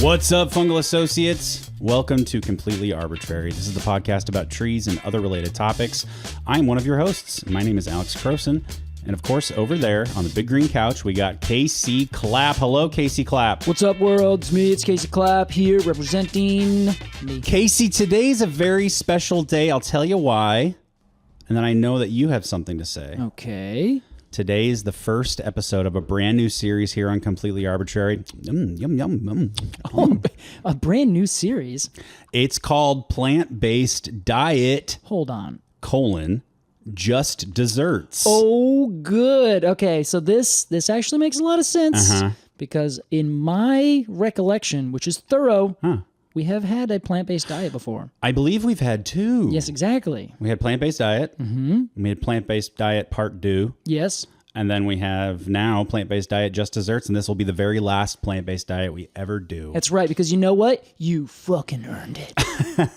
What's up, fungal associates? Welcome to Completely Arbortrary. This is the podcast about trees and other related topics. I'm one of your hosts. My name is Alex Crowson. And of course, over there on the big green couch, we got Casey Clapp. Hello, Casey Clapp. What's up, world? It's me. It's Casey Clapp here representing me. Casey, today's a very special day. I'll tell you why. And then I know that you have something to say. Okay. Today is the first episode of a brand new series here on Completely Arbortrary. Yum, yum, yum. Oh, a brand new series? It's called Plant-Based Diet, Hold on. Just Desserts. Oh, good. Okay, so this actually makes a lot of sense because in my recollection, which is thorough, we have had a plant-based diet before. I believe we've had two. Yes, exactly. We had Plant-Based Diet. Mm-hmm. We had Plant-Based Diet Part 2. Yes. And then we have now Plant-Based Diet Just Desserts, and this will be the very last Plant-Based Diet we ever do. That's right, because you know what? You fucking earned it.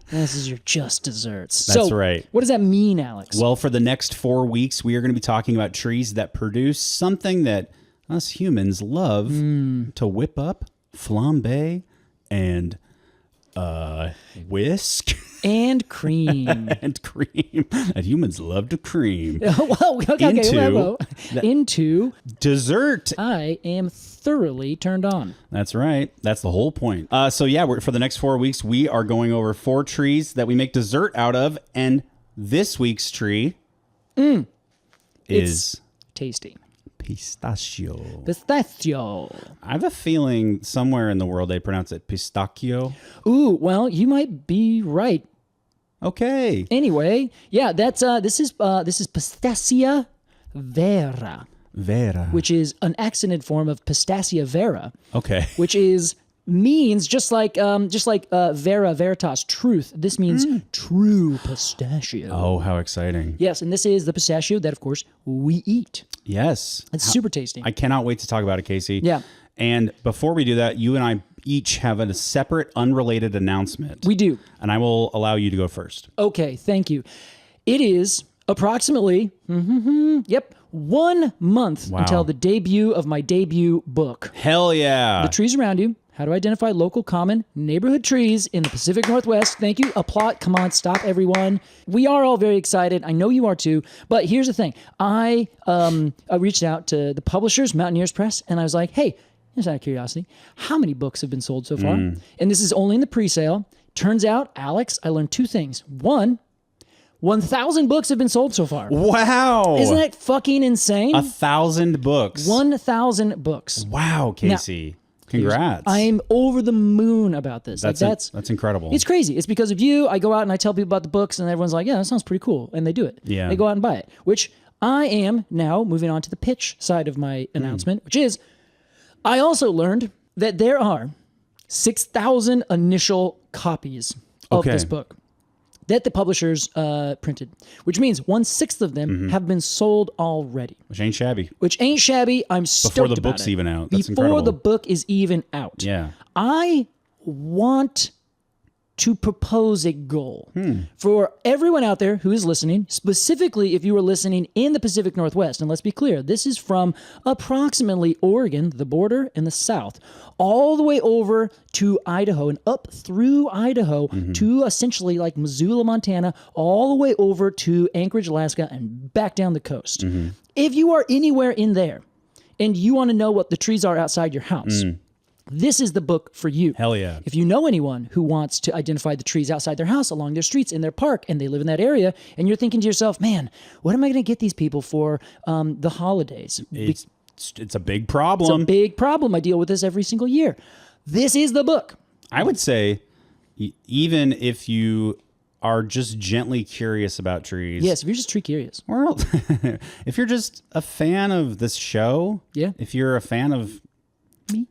This is your Just Desserts. That's right. What does that mean, Alex? Well, for the next 4 weeks, we are going to be talking about trees that produce something that us humans love to whip up, flambe, and whisk. And cream. And cream. And humans love to cream. Whoa, okay, into dessert. I am thoroughly turned on. That's right. That's the whole point. So yeah, for the next 4 weeks, we are going over 4 trees that we make dessert out of. And this week's tree is It's tasty. Pistachio. Pistachio. I have a feeling somewhere in the world they pronounce it Pistachio. Ooh, well, you might be right. Okay. Anyway, yeah, that's this is Pistacia vera. Vera. Which is an accented form of Pistacia vera. Okay. Which means just like vera veritas, truth. This means true pistachio. Oh, how exciting. Yes, and this is the pistachio that, of course, we eat. Yes. It's super tasty. I cannot wait to talk about it, Casey. Yeah. And before we do that, you and I each have a separate, unrelated announcement. We do. And I will allow you to go first. Okay, thank you. It is approximately, 1 month until the debut of my debut book. Hell yeah. The Trees Around You, How to Identify Local Common Neighborhood Trees in the Pacific Northwest. Thank you. Applaud. Come on, stop, everyone. We are all very excited. I know you are too. But here's the thing. I reached out to the publishers, Mountaineers Press, and I was like, hey, just out of curiosity, how many books have been sold so far? And this is only in the pre-sale. Turns out, Alex, I learned 2 things. 1, 1,000 books have been sold so far. Wow. Isn't that fucking insane? 1,000 books. 1,000 books. Wow, Casey. Now, congrats. I'm over the moon about this. That's incredible. It's crazy. It's because of you. I go out and I tell people about the books and everyone's like, yeah, that sounds pretty cool. And they do it. Yeah. They go out and buy it, which I am now moving on to the pitch side of my announcement, which is I also learned that there are 6,000 initial copies of this book that the publishers printed, which means 1/6 of them have been sold already. Which ain't shabby. I'm stoked Before the about book's it. even out. That's Before incredible. the book is even out. Yeah. I want to propose a goal for everyone out there who is listening, specifically if you are listening in the Pacific Northwest. And let's be clear, this is from approximately Oregon, the border, in the south, all the way over to Idaho and up through Idaho to essentially like Missoula, Montana, all the way over to Anchorage, Alaska, and back down the coast. If you are anywhere in there and you want to know what the trees are outside your house, this is the book for you. Hell yeah. If you know anyone who wants to identify the trees outside their house, along their streets, in their park, and they live in that area, and you're thinking to yourself, man, what am I going to get these people for the holidays? It's a big problem. It's a big problem. I deal with this every single year. This is the book. I would say even if you are just gently curious about trees. Yes, if you're just tree curious. Or if you're just a fan of this show. Yeah. If you're a fan of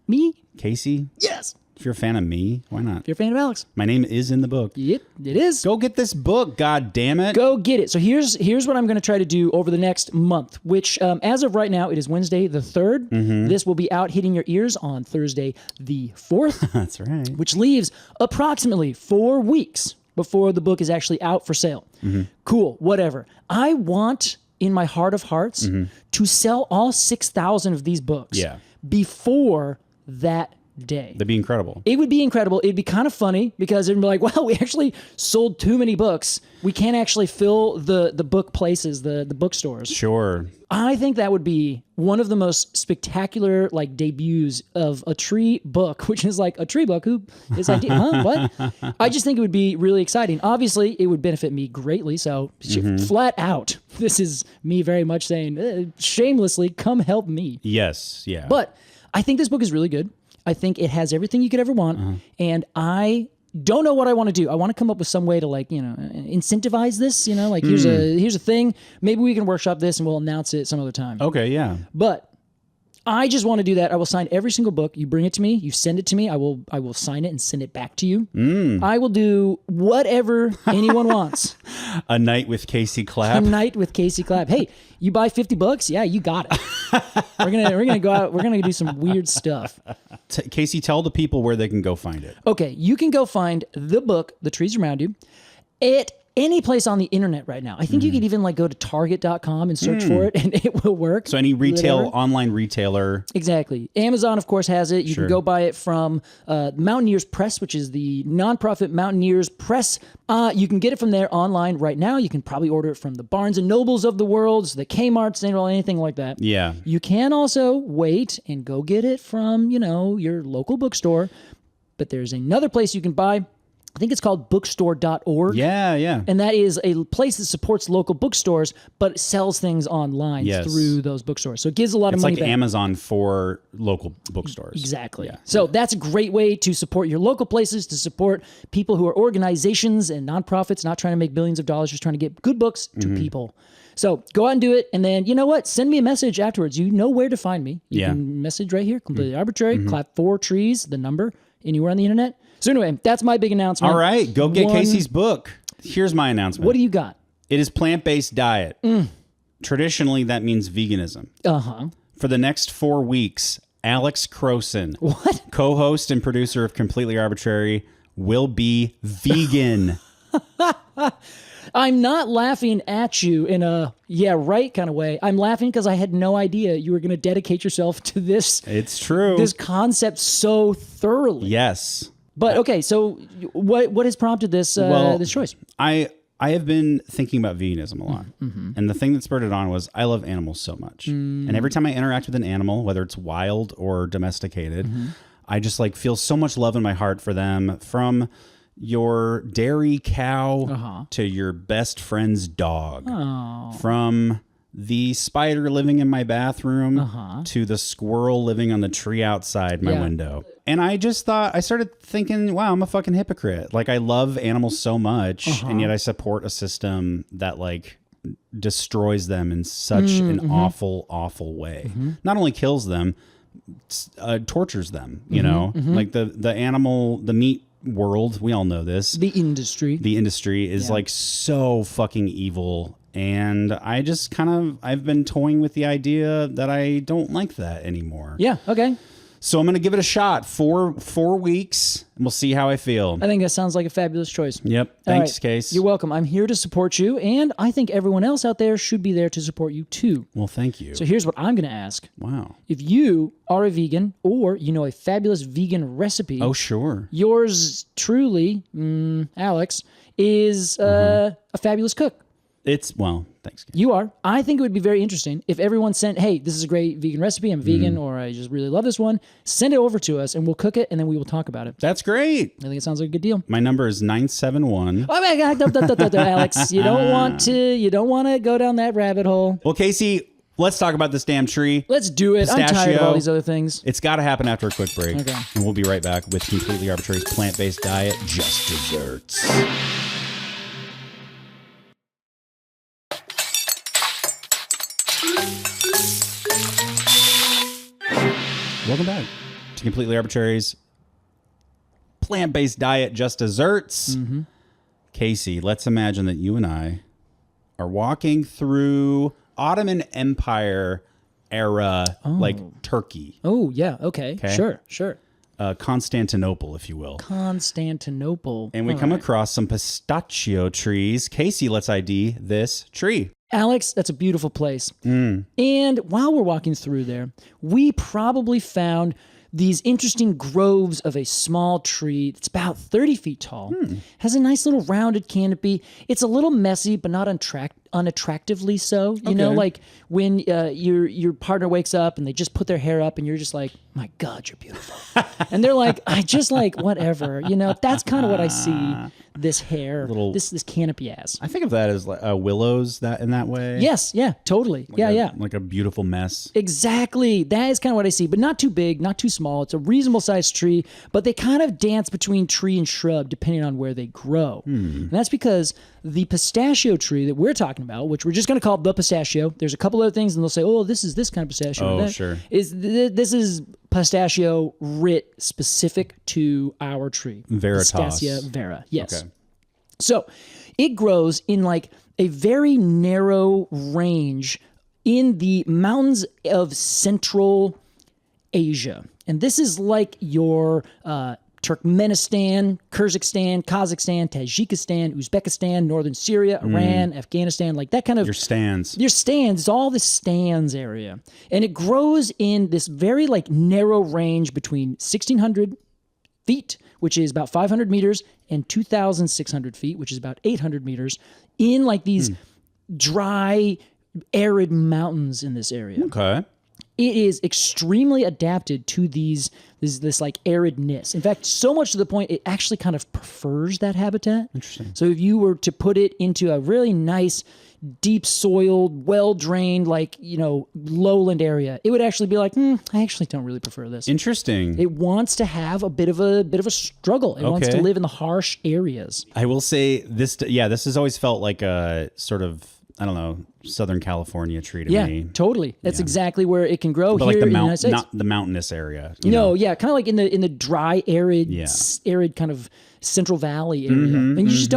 Me? Casey. Yes. If you're a fan of me, why not? If you're a fan of Alex. My name is in the book. Yep, it is. Go get this book, god damn it. Go get it. So here's what I'm going to try to do over the next month, which as of right now, it is Wednesday the 3rd. This will be out hitting your ears on Thursday the 4th. That's right. Which leaves approximately 4 weeks before the book is actually out for sale. Cool, whatever. I want, in my heart of hearts, to sell all 6,000 of these books before that day. That'd be incredible. It would be incredible. It'd be kind of funny because it'd be like, well, we actually sold too many books. We can't actually fill the book places, the bookstores. Sure. I think that would be one of the most spectacular like debuts of a tree book, which is like a tree book. Who is like, huh? What? I just think it would be really exciting. Obviously, it would benefit me greatly. So flat out, this is me very much saying, shamelessly, come help me. Yes. Yeah. But I think this book is really good. I think it has everything you could ever want. And I don't know what I want to do. I want to come up with some way to like, incentivize this, like here's a thing. Maybe we can workshop this and we'll announce it some other time. Okay. Yeah. But I just want to do that. I will sign every single book. You bring it to me. You send it to me. I will sign it and send it back to you. I will do whatever anyone wants. A night with Casey Clapp. A night with Casey Clapp. Hey, you buy 50 books? Yeah, you got it. We're gonna go out. We're gonna do some weird stuff. Casey, tell the people where they can go find it. Okay, you can go find the book, The Trees Around You, at any place on the internet right now. I think you could even like go to target.com and search for it and it will work. So any online retailer. Exactly. Amazon, of course, has it. You can go buy it from Mountaineers Press, which is the nonprofit Mountaineers Press. You can get it from there online right now. You can probably order it from the Barnes and Nobles of the world, the Kmarts, anything like that. Yeah. You can also wait and go get it from, your local bookstore. But there's another place you can buy. I think it's called bookstore.org. Yeah, yeah. And that is a place that supports local bookstores, but sells things online through those bookstores. So it gives a lot of money back. It's like Amazon for local bookstores. Exactly. Yeah. So that's a great way to support your local places, to support people who are organizations and nonprofits, not trying to make billions of dollars, just trying to get good books to people. So go out and do it. And then, you know what? Send me a message afterwards. You know where to find me. You can message right here, completely arbitrary, Clap 4 Trees, the number, anywhere on the internet. So anyway, that's my big announcement. All right, go get Casey's book. Here's my announcement. What do you got? It is plant-based diet. Traditionally, that means veganism. For the next 4 weeks, Alex Crowson, co-host and producer of Completely Arbitrary, will be vegan. I'm not laughing at you in a kind of way. I'm laughing because I had no idea you were going to dedicate yourself to this. It's true. This concept so thoroughly. Yes. But okay, so what has prompted this this choice? I have been thinking about veganism a lot. And the thing that spurred it on was I love animals so much. And every time I interact with an animal, whether it's wild or domesticated, I just like feel so much love in my heart for them, from your dairy cow to your best friend's dog, from the spider living in my bathroom to the squirrel living on the tree outside my window. And I just thought, I started thinking, wow, I'm a fucking hypocrite. Like, I love animals so much, and yet I support a system that like destroys them in such an awful, awful way. Not only kills them, tortures them, you know, like the animal, the meat world, we all know this. The industry is like so fucking evil. And I just I've been toying with the idea that I don't like that anymore. Yeah, okay. So I'm going to give it a shot. 4 weeks, and we'll see how I feel. I think that sounds like a fabulous choice. Yep. Thanks, Case. You're welcome. I'm here to support you, and I think everyone else out there should be there to support you too. Well, thank you. So here's what I'm going to ask. Wow. If you are a vegan, or you know a fabulous vegan recipe. Oh, sure. Yours truly, Alex, is a fabulous cook. Thanks. You are. I think it would be very interesting if everyone sent, hey, this is a great vegan recipe. I'm vegan, or I just really love this one. Send it over to us, and we'll cook it, and then we will talk about it. That's great. I think it sounds like a good deal. My number is 971. Oh my God, Alex, you don't want to go down that rabbit hole. Well, Casey, let's talk about this damn tree. Let's do it. Pistachio. I'm tired of all these other things. It's got to happen after a quick break. Okay. And we'll be right back with Completely Arbitrary's plant-based diet, just desserts. Welcome back to Completely Arbitrary's plant-based diet, just desserts. Casey, let's imagine that you and I are walking through Ottoman Empire era, like Turkey. Oh, yeah. Okay. Sure. Constantinople, if you will. Constantinople. And we come across some pistachio trees. Casey, let's ID this tree. Alex, that's a beautiful place. And while we're walking through there, we probably found these interesting groves of a small tree that's about 30 feet tall. Has a nice little rounded canopy. It's a little messy, but not unattractively so. You know, like when your partner wakes up and they just put their hair up and you're just like, my God, you're beautiful. And they're like, I just like whatever. You know, that's kind of what I see this hair, this canopy as. I think of that as like willows that in that way. Yes, yeah, totally. Like like a beautiful mess. Exactly. That is kind of what I see, but not too big, not too small. It's a reasonable sized tree, but they kind of dance between tree and shrub depending on where they grow. And that's because the pistachio tree that we're talking about, which we're just going to call the pistachio, there's a couple other things and they'll say, oh, this is this kind of pistachio. Oh, sure. This is pistachio writ specific to our tree. Veritas. Pistacia vera. Yes. Okay. So it grows in like a very narrow range in the mountains of Central Asia. And this is like your Turkmenistan, Kyrgyzstan, Kazakhstan, Tajikistan, Uzbekistan, northern Syria, Iran, Afghanistan, like that kind of... Your stands. Your stands, it's all the stands area. And it grows in this very like narrow range between 1,600 feet, which is about 500 meters, and 2,600 feet, which is about 800 meters, in like these dry, arid mountains in this area. Okay. It is extremely adapted to this like aridness. In fact, so much to the point it actually kind of prefers that habitat. Interesting. So if you were to put it into a really nice, deep soiled, well drained, like, you know, lowland area, it would actually be like, I actually don't really prefer this. Interesting. It wants to have a bit of a struggle. It wants to live in the harsh areas. I will say this. Yeah, this has always felt like a sort of, I don't know, Southern California tree to me. Yeah, totally. That's exactly where it can grow. But here like in the United States. not the mountainous area. Yeah, kind of like in the dry, arid kind of Central Valley area. And you just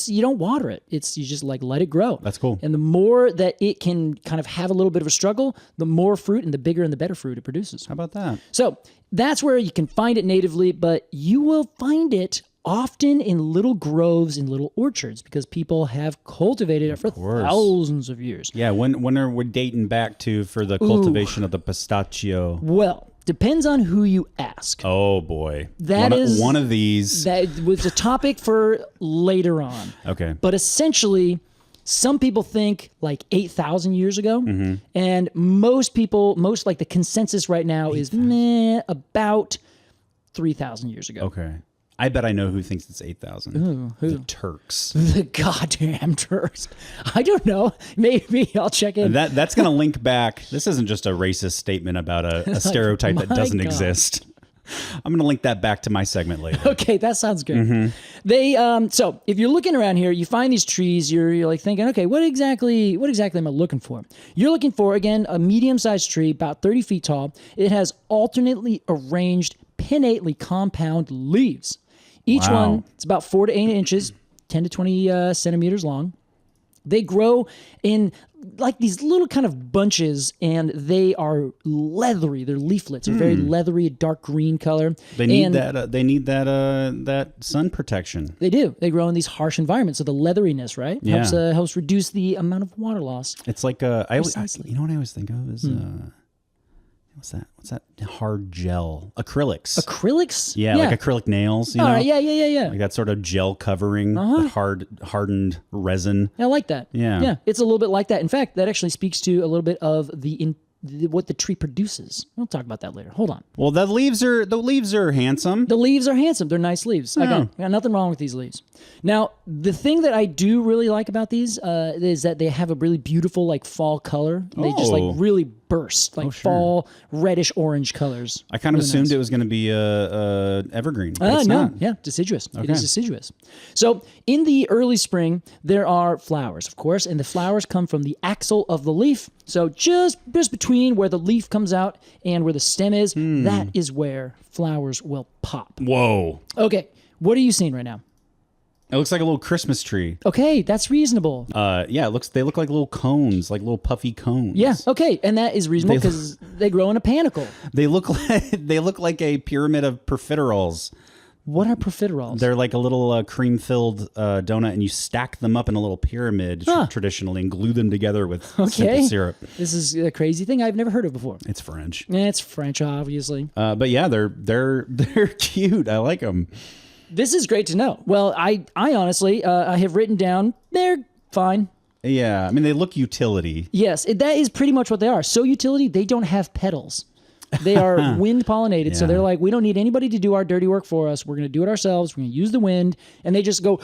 you don't water it. You just like let it grow. That's cool. And the more that it can kind of have a little bit of a struggle, the more fruit and the bigger and the better fruit it produces. How about that? So that's where you can find it natively, but you will find it often in little groves and little orchards because people have cultivated it for thousands of years. Yeah, when are we dating back to for the cultivation of the pistachio? Well, depends on who you ask. Oh boy. That is one of these. That was a topic for later on. Okay. But essentially, some people think like 8,000 years ago, and most like the consensus right now is about 3,000 years ago. Okay. I bet I know who thinks it's 8,000. Who? The Turks. The goddamn Turks. I don't know. Maybe I'll check in. That's going to link back. This isn't just a racist statement about a stereotype that doesn't exist. I'm going to link that back to my segment later. Okay, that sounds good. They so if you're looking around here, you find these trees. You're like thinking, okay, what exactly am I looking for? You're looking for, again, a medium-sized tree, about 30 feet tall. It has alternately arranged pinnately compound leaves. Each one, it's about 4 to 8 inches, 10 to 20 centimeters long. They grow in like these little kind of bunches, and they are leathery. Their leaflets are very leathery, dark green color. They need that sun protection. They do. They grow in these harsh environments, so the leatheriness, right, helps reduce the amount of water loss. It's like you know what I always think of is what's that hard gel? Acrylics. Acrylics? Yeah, like acrylic nails, you know? Right, yeah. Like that sort of gel covering, the hardened resin. I like that. Yeah, it's a little bit like that. In fact, that actually speaks to a little bit of what the tree produces. We'll talk about that later. Hold on. Well, the leaves are handsome. The leaves are handsome. They're nice leaves. Again, got nothing wrong with these leaves. Now, the thing that I do really like about these is that they have a really beautiful like fall color. They just like really burst, like fall reddish orange colors. I kind of assumed it was going to be evergreen. But it's not. Yeah, deciduous. Okay. It is deciduous. So in the early spring, there are flowers, of course, and the flowers come from the axil of the leaf. So just between where the leaf comes out and where the stem is, that is where flowers will pop. Whoa. Okay, what are you seeing right now? It looks like a little Christmas tree. Okay, that's reasonable. Yeah, they look like little cones, like little puffy cones. Yeah, okay, and that is reasonable because they grow in a panicle. They look like a pyramid of profiteroles. What are profiteroles? They're like a little cream-filled donut, and you stack them up in a little pyramid traditionally and glue them together with simple syrup. This is a crazy thing I've never heard of before. It's French. It's French, obviously. But yeah, they're cute. I like them. This is great to know. Well, I honestly, I have written down, they're fine. Yeah, I mean, they look utility. Yes, that is pretty much what they are. So utility, they don't have petals. They are wind pollinated. So they're like, we don't need anybody to do our dirty work for us. We're going to do it ourselves. We're going to use the wind. And they just go,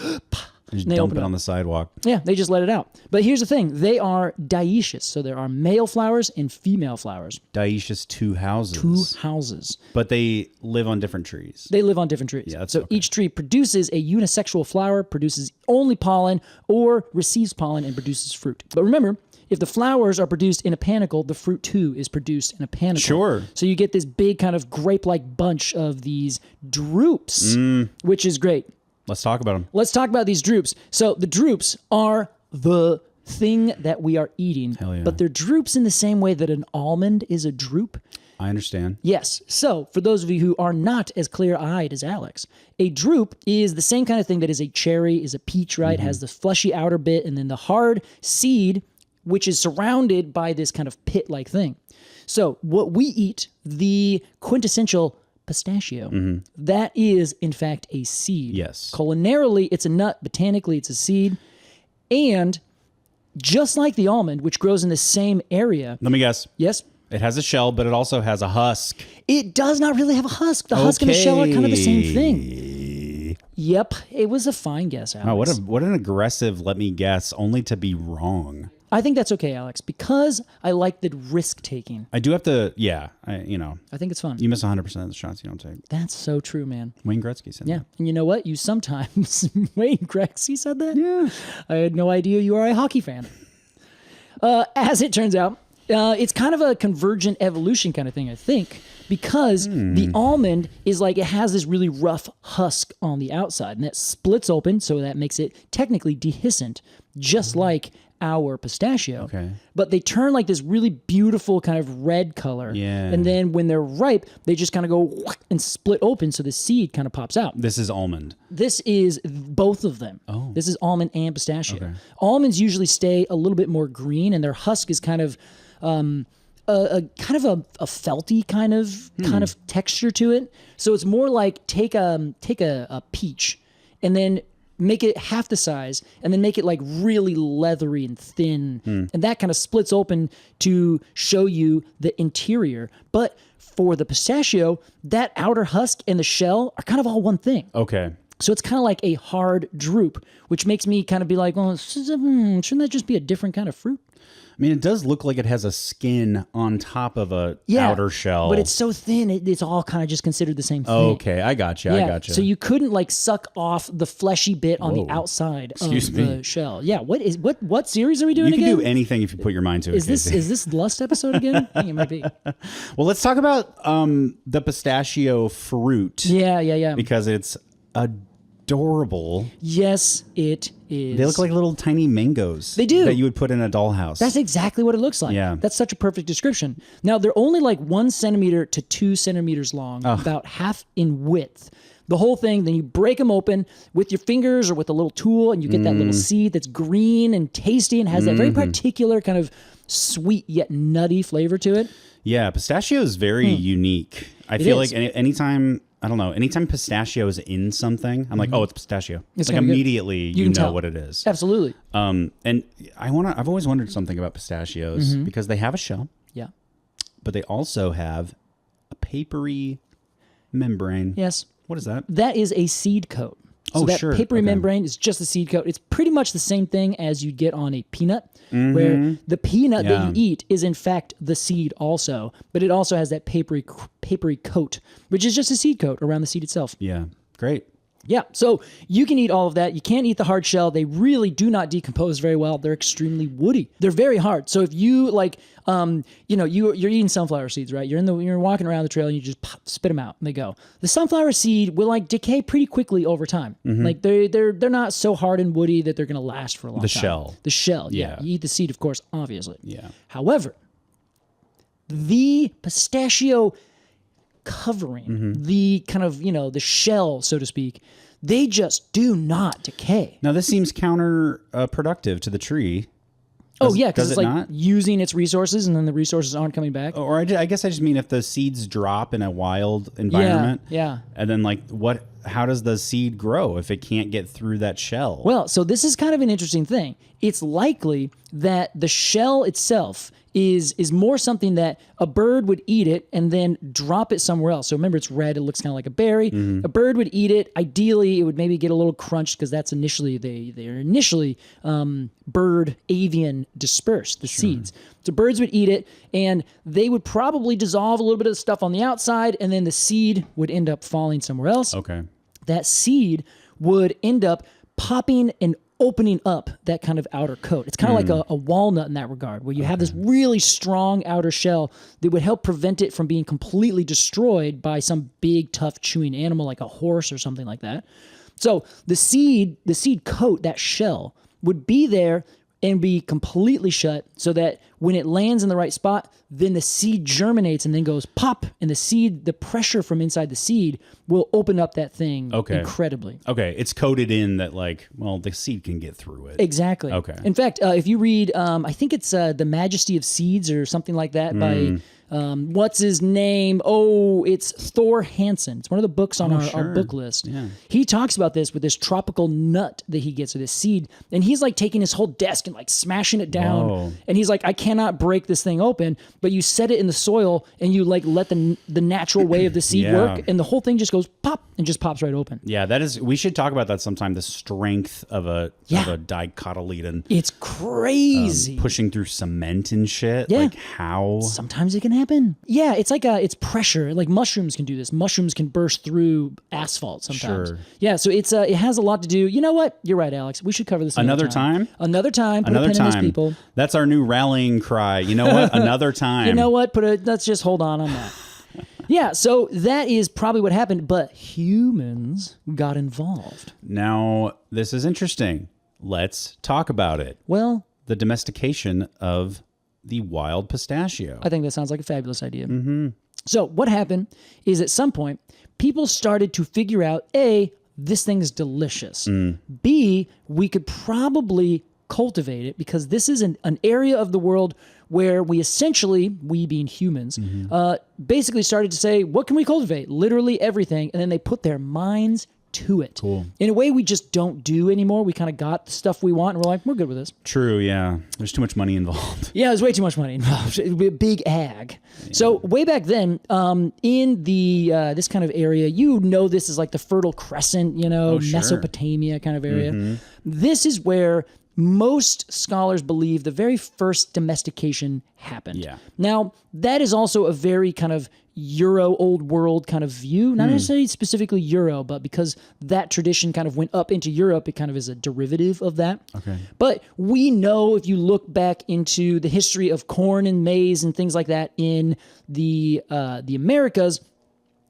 Just they dump open it on the sidewalk. Yeah, they just let it out. But here's the thing. They are dioecious. So there are male flowers and female flowers. Dioecious two houses. But they live on different trees. They live on different trees. Yeah, so each tree produces a unisexual flower, produces only pollen, or receives pollen and produces fruit. But remember, if the flowers are produced in a panicle, the fruit too is produced in a panicle. Sure. So you get this big kind of grape-like bunch of these drupes, which is great. Let's talk about them. Let's talk about these drupes. So the drupes are the thing that we are eating. Hell yeah. But they're drupes in the same way that an almond is a drupe. I understand. Yes. So for those of you who are not as clear-eyed as Alex, a drupe is the same kind of thing that is a cherry, is a peach, right? It has the fleshy outer bit and then the hard seed, which is surrounded by this kind of pit-like thing. So what we eat, the quintessential pistachio, that is, in fact, a seed. Yes. Culinarily, it's a nut. Botanically, it's a seed. And just like the almond, which grows in the same area. Let me guess. Yes? It has a shell, but it also has a husk. It does not really have a husk. The husk and the shell are kind of the same thing. Yep. It was a fine guess, Alex. Oh, what an aggressive let me guess, only to be wrong. I think that's okay, Alex, because I like the risk-taking. I do have to, I think it's fun. you miss 100% of the shots you don't take. That's so true, man. Wayne Gretzky said that. And you know what? You sometimes... Wayne Gretzky said that? Yeah. I had no idea you are a hockey fan. As it turns out, it's kind of a convergent evolution kind of thing, I think, because the almond is like, it has this really rough husk on the outside, and that splits open, so that makes it technically dehiscent, just like our pistachio. Okay. But they turn like this really beautiful kind of red color. Yeah. And then when they're ripe, they just kind of go and split open, so the seed kind of pops out. This is almond. This is both of them. Oh. This is almond and pistachio. Okay. Almonds usually stay a little bit more green, and their husk is kind of a felty kind of texture to it. So it's more like take a peach and then make it half the size and then make it like really leathery and thin. And that kind of splits open to show you the interior. But for the pistachio, that outer husk and the shell are kind of all one thing. Okay. So it's kind of like a hard drupe, which makes me kind of be like, well, shouldn't that just be a different kind of fruit? I mean, it does look like it has a skin on top of a outer shell. But it's so thin, it's all kind of just considered the same thing. Okay, I got you. So you couldn't like suck off the fleshy bit on the outside of the shell. Yeah. What series are we doing again? You can do anything if you put your mind to it. Is this the Lust episode again? I think it might be. Well, let's talk about the pistachio fruit. Yeah. Because it's adorable. Yes, it is. They look like little tiny mangoes. They do. That you would put in a dollhouse. That's exactly what it looks like. Yeah. That's such a perfect description. Now, they're only like 1 centimeter to 2 centimeters long, about half in width. The whole thing, then you break them open with your fingers or with a little tool, and you get that little seed that's green and tasty and has that very particular kind of sweet yet nutty flavor to it. Yeah, pistachio is very unique. I feel like anytime pistachio is in something, I'm like, oh, it's pistachio. It's like immediately you know tell what it is. Absolutely. And I've always wondered something about pistachios because they have a shell. Yeah. But they also have a papery membrane. Yes. What is that? That is a seed coat. So that papery membrane is just the seed coat. It's pretty much the same thing as you'd get on a peanut, where the peanut that you eat is in fact the seed also, but it also has that papery coat, which is just a seed coat around the seed itself. Yeah, great. Yeah, so you can eat all of that. You can't eat the hard shell. They really do not decompose very well. They're extremely woody. They're very hard. So if you like, you're eating sunflower seeds, right? You're walking around the trail and you just spit them out and they go. The sunflower seed will like decay pretty quickly over time. Like they're not so hard and woody that they're going to last for a long time. The shell, yeah. You eat the seed, of course, obviously. Yeah. However, the pistachio covering, the kind of, the shell, so to speak, they just do not decay. Now, this seems counterproductive to the tree. Because it's like not? using its resources and then the resources aren't coming back. Or I guess I just mean if the seeds drop in a wild environment. Yeah. And then how does the seed grow if it can't get through that shell? Well, so this is kind of an interesting thing. It's likely that the shell itself is more something that a bird would eat it and then drop it somewhere else. So remember, it's red. It looks kind of like a berry. A bird would eat it. Ideally, it would maybe get a little crunched because that's initially they're initially bird avian dispersed, the seeds. So birds would eat it, and they would probably dissolve a little bit of the stuff on the outside, and then the seed would end up falling somewhere else. Okay. That seed would end up popping and opening up that kind of outer coat. It's kind of like a walnut in that regard, where you have this really strong outer shell that would help prevent it from being completely destroyed by some big, tough, chewing animal like a horse or something like that. So the seed coat, that shell, would be there and be completely shut so that when it lands in the right spot, then the seed germinates and then goes pop, and the pressure from inside the seed will open up that thing incredibly. Okay, it's coated in that the seed can get through it. Exactly. Okay. In fact, if you read, I think it's The Majesty of Seeds or something like that by... what's his name? Oh, it's Thor Hansen. It's one of the books on our book list. Yeah. He talks about this with this tropical nut that he gets, or this seed, and he's like taking his whole desk and like smashing it down. Whoa. And he's like, I cannot break this thing open, but you set it in the soil and you like let the natural way of the seed work, and the whole thing just goes pop and just pops right open. Yeah, we should talk about that sometime. The strength of a dicotyledon. It's crazy. Pushing through cement and shit. Yeah. Like how? Sometimes it can happen. Yeah, it's like it's pressure. Like mushrooms can do this. Mushrooms can burst through asphalt sometimes. Sure. Yeah, so it has a lot to do. You know what? You're right, Alex. We should cover this another time. Another time. Put Another a pin in time. this, people. That's our new rallying cry. You know what? Another time. You know what? Let's just hold on that. Yeah, so that is probably what happened, but humans got involved. Now, this is interesting. Let's talk about it. Well, the domestication of the wild pistachio. I think that sounds like a fabulous idea. Mm-hmm. So what happened is at some point, people started to figure out, A, this thing is delicious. B, we could probably cultivate it because this is an area of the world where we being humans, basically started to say, what can we cultivate? Literally everything. And then they put their minds to it. Cool. In a way we just don't do anymore. We kind of got the stuff we want and we're like, we're good with this. True, yeah. There's too much money involved. Yeah, there's way too much money involved. Big ag. Yeah. So way back then, in the this kind of area, this is like the Fertile Crescent, Mesopotamia kind of area. This is where most scholars believe the very first domestication happened. Yeah. Now, that is also a very kind of Euro old world kind of view, not necessarily specifically Euro, but because that tradition kind of went up into Europe, it kind of is a derivative of that. Okay. But we know if you look back into the history of corn and maize and things like that in the Americas,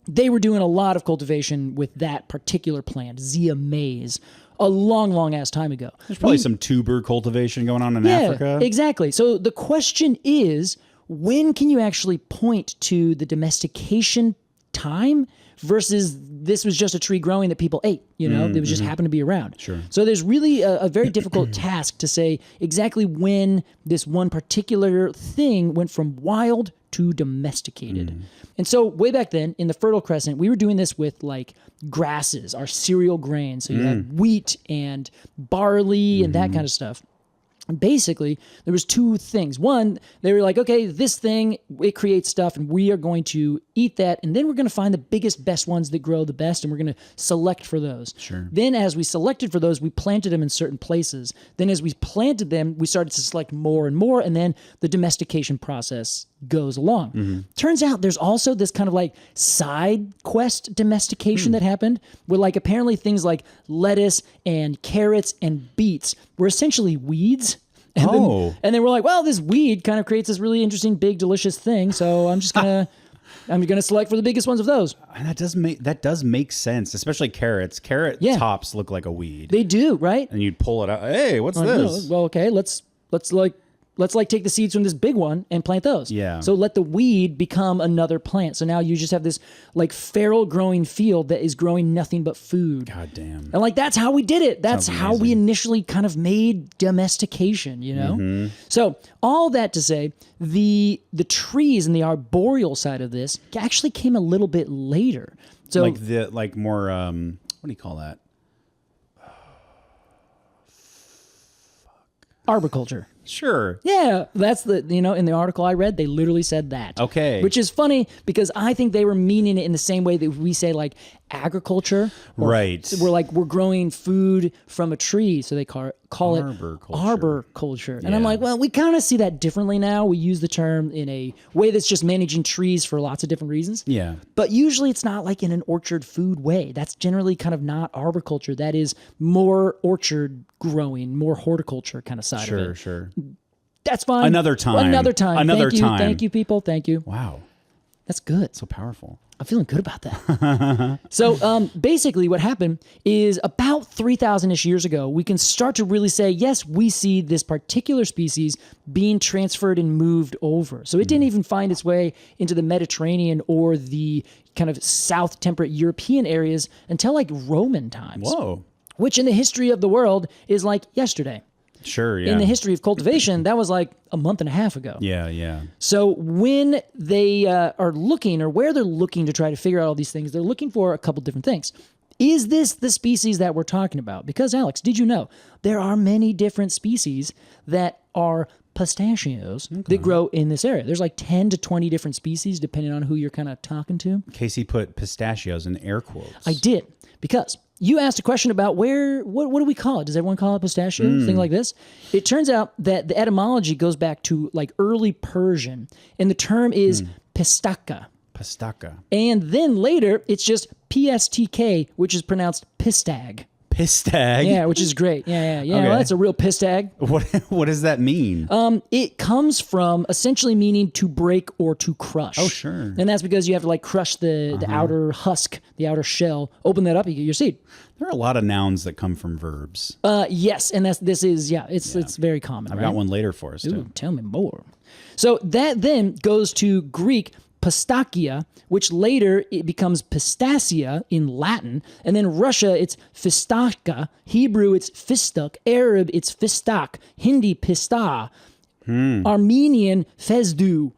they were doing a lot of cultivation with that particular plant, Zea maize, a long ass time ago. There's probably some tuber cultivation going on in Africa. Exactly. So the question is, when can you actually point to the domestication time versus this was just a tree growing that people ate, that was just happened to be around. Sure. So there's really a very difficult task to say exactly when this one particular thing went from wild to domesticated. And so way back then in the Fertile Crescent, we were doing this with like grasses, our cereal grains. So you had wheat and barley and that kind of stuff. And basically, there was two things. One, they were like, okay, this thing, it creates stuff, and we are going to eat that, and then we're going to find the biggest, best ones that grow the best, and we're going to select for those. Sure. Then as we selected for those, we planted them in certain places. Then as we planted them, we started to select more and more, and then the domestication process goes along. Turns out there's also this kind of like side quest domestication that happened, where like apparently things like lettuce and carrots and beets were essentially weeds. And then we're like, well, this weed kind of creates this really interesting, big, delicious thing. So I'm just gonna select for the biggest ones of those. And that does make sense, especially carrots. Carrot tops look like a weed. They do, right? And you'd pull it out. Hey, what's this? Well, okay, let's like let's like take the seeds from this big one and plant those. Yeah. So let the weed become another plant. So now you just have this like feral growing field that is growing nothing but food. God damn. And like that's how we did it. That's Sounds how amazing. we initially kind of made domestication, you know? Mm-hmm. So all that to say, the trees and the arboreal side of this actually came a little bit later. So like more what do you call that? arboriculture. Sure. Yeah, that's in the article I read, they literally said that. Okay. Which is funny because I think they were meaning it in the same way that we say like agriculture. Right. We're growing food from a tree, so they call it Arboriculture. arboriculture. And I'm Yeah. like, well, we kind of see that differently now. We use the term in a way that's just managing trees for lots of different reasons. Yeah. But usually it's not like in an orchard food way. That's generally kind of not arboriculture. That is more orchard growing, more horticulture kind of side of it. Sure. That's fine. Another time. Another time. Another Thank time. You. Thank you, people. Thank you. Wow. That's good. So powerful. I'm feeling good about that. So basically what happened is about 3,000-ish years ago, we can start to really say, yes, we see this particular species being transferred and moved over. So it didn't even find its way into the Mediterranean or the kind of south temperate European areas until like Roman times. Whoa. Which in the history of the world is like yesterday. Sure, yeah. In the history of cultivation, that was like a month and a half ago. Yeah. So when they are looking, or where they're looking to try to figure out all these things, they're looking for a couple different things. Is this the species that we're talking about? Because, Alex, did you know there are many different species that are pistachios that grow in this area? There's like 10 to 20 different species, depending on who you're kind of talking to. Casey put pistachios in air quotes. I did, because you asked a question about what do we call it? Does everyone call it pistachio? Thing like this? It turns out that the etymology goes back to like early Persian, and the term is pistaka. Pistaca. And then later, it's just PSTK, which is pronounced pistag. Pistag? Yeah, which is great. Yeah. Okay. Well, that's a real pistag. What does that mean? It comes from essentially meaning to break or to crush. Oh, sure. And that's because you have to like crush the outer husk, the outer shell, open that up, you get your seed. There are a lot of nouns that come from verbs. Yes, and it's very common. I've right? got one later for us, too. Ooh, tell me more. So that then goes to Greek Pistacia, which later it becomes Pistacia in Latin, and then Russia it's Fistaca, Hebrew it's Fistuk, Arab it's Fistak, Hindi Pista, Armenian Fezdu.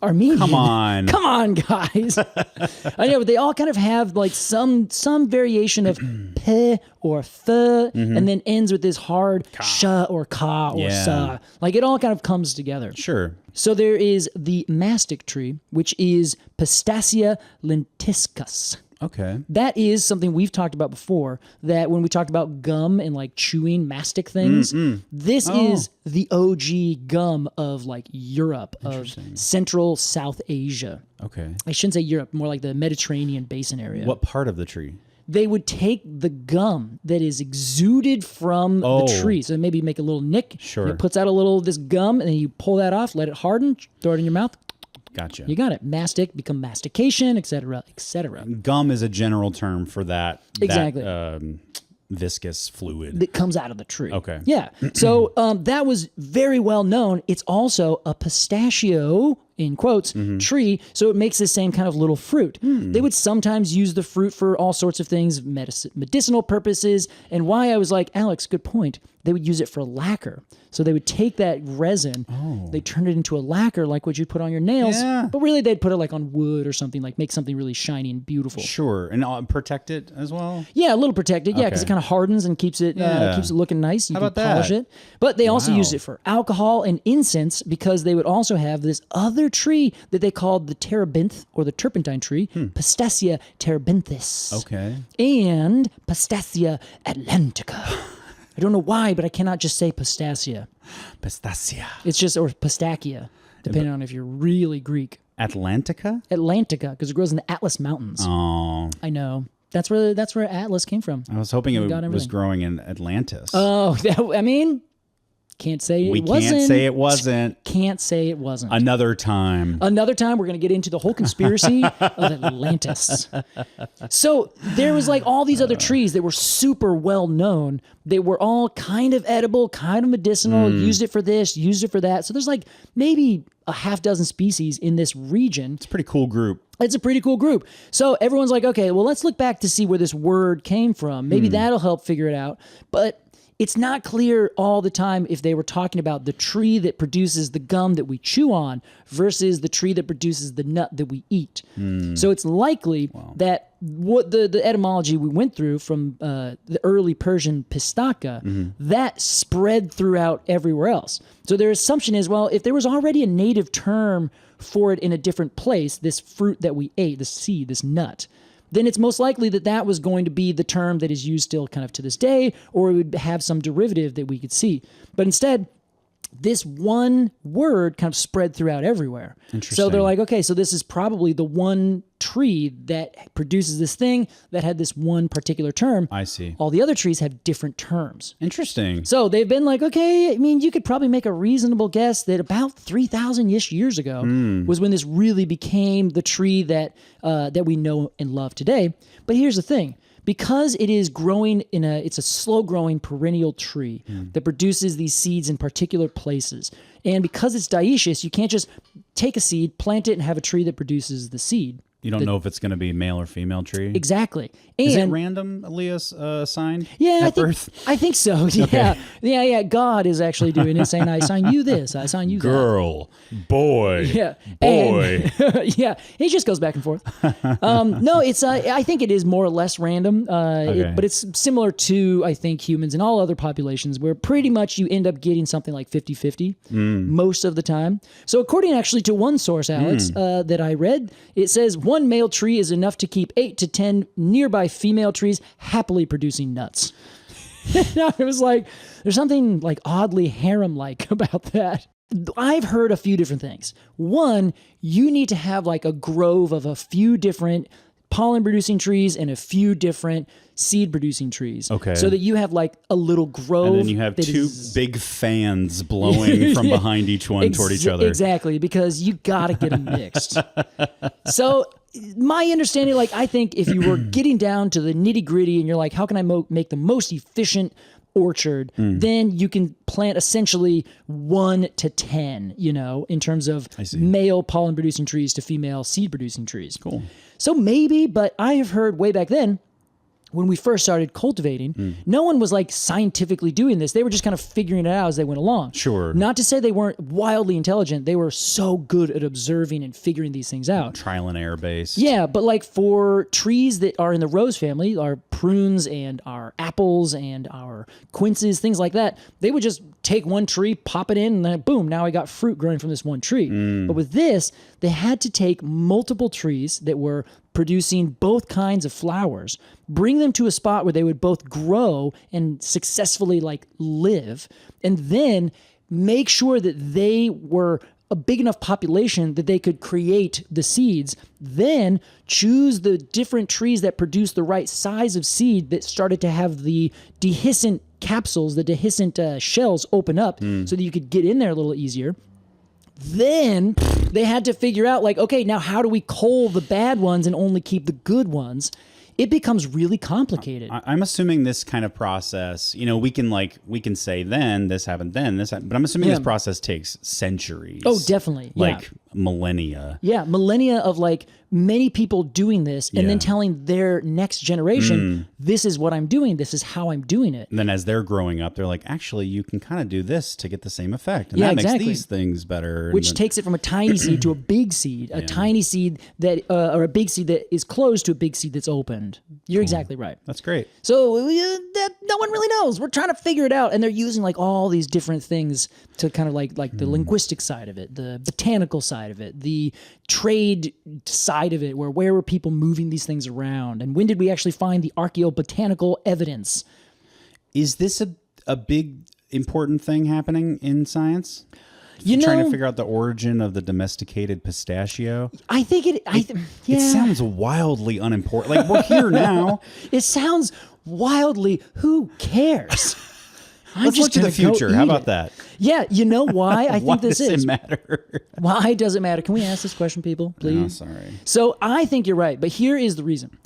Armenian. Come on, guys. I know, but they all kind of have like some variation of pe or f, and then ends with this hard sh or ka or sa. Like it all kind of comes together. Sure. So there is the mastic tree, which is Pistacia lentiscus. Okay. That is something we've talked about before, that when we talked about gum and like chewing mastic things, this is the OG gum of like Europe, of Central South Asia. Okay. I shouldn't say Europe, more like the Mediterranean basin area. What part of the tree? They would take the gum that is exuded from the tree. So maybe make a little nick. Sure. It puts out a little of this gum, and then you pull that off, let it harden, throw it in your mouth. Gotcha. You got it. Mastic, become mastication, etc., etc. Gum is a general term for that. Exactly. That, viscous fluid. That comes out of the tree. Okay. Yeah. So that was very well known. It's also a pistachio, in quotes, tree, so it makes the same kind of little fruit. They would sometimes use the fruit for all sorts of things, medicinal purposes, and why I was like, Alex, good point. They would use it for lacquer. So they would take that resin, they turn it into a lacquer like what you put on your nails, but really they'd put it like on wood or something, like make something really shiny and beautiful. Sure. And protect it as well? Yeah, a little protected. Yeah, because it kind of hardens and keeps it looking nice. You How can about that? polish it. But they also used it for alcohol and incense, because they would also have this other tree that they called the terebinth or the turpentine tree, Pistacia terebinthus. Okay. And Pistacia atlantica. I don't know why, but I cannot just say Pistacia. Pistacia. It's just, or Pistachia, depending on if you're really Greek. Atlantica? Atlantica, because it grows in the Atlas Mountains. Oh. I know. That's where Atlas came from. I was hoping it was growing in Atlantis. Oh, I mean, Can't say it we wasn't. can't say it wasn't. Can't say it wasn't. Another time. Another time, we're going to get into the whole conspiracy of Atlantis. So there was like all these other trees that were super well known. They were all kind of edible, kind of medicinal, used it for this, used it for that. So there's like maybe a half dozen species in this region. It's a pretty cool group. It's a pretty cool group. So everyone's like, okay, well, let's look back to see where this word came from. Maybe that'll help figure it out. But it's not clear all the time if they were talking about the tree that produces the gum that we chew on versus the tree that produces the nut that we eat. So it's likely that what the etymology we went through from the early Persian Pistacia, that spread throughout everywhere else. So their assumption is, well, if there was already a native term for it in a different place, this fruit that we ate, this seed, this nut, then it's most likely that that was going to be the term that is used still kind of to this day, or it would have some derivative that we could see. But instead, this one word kind of spread throughout everywhere. So they're like, okay, so this is probably the one tree that produces this thing that had this one particular term. I see. All the other trees have different terms. Interesting. So they've been like, okay, I mean, you could probably make a reasonable guess that about 3,000-ish years ago was when this really became the tree that that we know and love today. But here's the thing. Because it is growing it's a slow-growing perennial tree that produces these seeds in particular places. And because it's dioecious, you can't just take a seed, plant it, and have a tree that produces the seed. You don't know if it's going to be male or female tree? Exactly. And is it randomly assigned yeah, at birth? I think so. Yeah. Okay. Yeah. God is actually doing it, saying, I assign you this, I assign you that. Girl, boy, yeah, boy. And, yeah, it just goes back and forth. No, it's I think it is more or less random, but it's similar to, I think, humans and all other populations where pretty much you end up getting something like 50-50 most of the time. So according actually to one source, Alex, that I read, it says one male tree is enough to keep 8 to 10 nearby female trees happily producing nuts. It was like, there's something like oddly harem-like about that. I've heard a few different things. One, you need to have like a grove of a few different pollen-producing trees and a few different seed-producing trees. Okay. So that you have like a little grove. And then you have two big fans blowing from behind each one toward each other. Exactly, because you got to get them mixed. So my understanding, like, I think if you were getting down to the nitty-gritty and you're like, how can I make the most efficient orchard, then you can plant essentially 1 to 10, in terms of male pollen-producing trees to female seed-producing trees. Cool. So maybe, but I have heard way back then, when we first started cultivating, no one was like scientifically doing this. They were just kind of figuring it out as they went along. Sure. Not to say they weren't wildly intelligent. They were so good at observing and figuring these things out. Trial and error based. Yeah, but like for trees that are in the rose family, our prunes and our apples and our quinces, things like that, they would just take one tree, pop it in, and then boom, now I got fruit growing from this one tree. But with this, they had to take multiple trees that were producing both kinds of flowers, bring them to a spot where they would both grow and successfully like live, and then make sure that they were a big enough population that they could create the seeds, then choose the different trees that produce the right size of seed that started to have the dehiscent capsules, the dehiscent shells open up so that you could get in there a little easier. Then they had to figure out like, okay, now how do we cull the bad ones and only keep the good ones? It becomes really complicated. I'm assuming this kind of process, we can say then this happened, but I'm assuming this process takes centuries. Oh, definitely. Like millennia. Yeah, millennia of like many people doing this and then telling their next generation, this is what I'm doing, this is how I'm doing it. And then as they're growing up, they're like, actually, you can kind of do this to get the same effect. And that makes these things better. Which takes it from a tiny seed to a big seed, a tiny seed that, or a big seed that is closed to a big seed that's opened. You're exactly right. That's great. So that no one really knows. We're trying to figure it out. And they're using like all these different things to kind of like the linguistic side of it, the botanical side of it, the trade side of it, where were people moving these things around? And when did we actually find the archaeobotanical evidence? Is this a big important thing happening in science? Trying to figure out the origin of the domesticated pistachio. I think it sounds wildly unimportant. Like, we're here now. It sounds wildly, who cares? Let's look to the future. How about that? Yeah, you know why I think this is? Why does it matter? Why does it matter? Can we ask this question, people, please? Oh, sorry. So I think you're right, but here is the reason.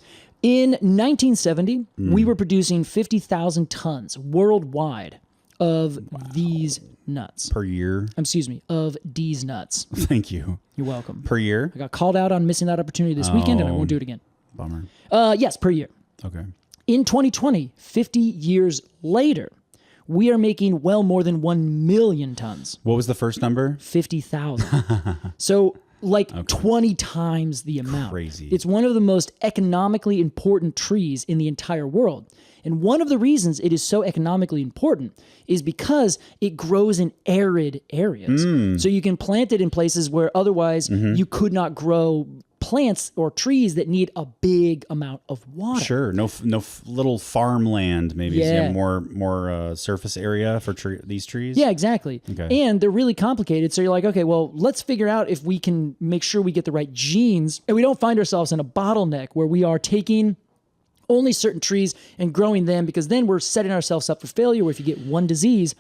In 1970, we were producing 50,000 tons worldwide of these nuts. Per year? Excuse me, of these nuts. Thank you. You're welcome. Per year? I got called out on missing that opportunity this weekend, and I won't do it again. Bummer. Yes, per year. Okay. In 2020, 50 years later, we are making well more than 1 million tons. What was the first number? 50,000. So like 20 times the amount. Crazy. It's one of the most economically important trees in the entire world. And one of the reasons it is so economically important is because it grows in arid areas. So you can plant it in places where otherwise you could not grow plants or trees that need a big amount of water. Sure. No little farmland, maybe. So you have more surface area for these trees. Yeah, exactly. Okay. And they're really complicated. So you're like, okay, well, let's figure out if we can make sure we get the right genes and we don't find ourselves in a bottleneck where we are taking only certain trees and growing them, because then we're setting ourselves up for failure where if you get one disease,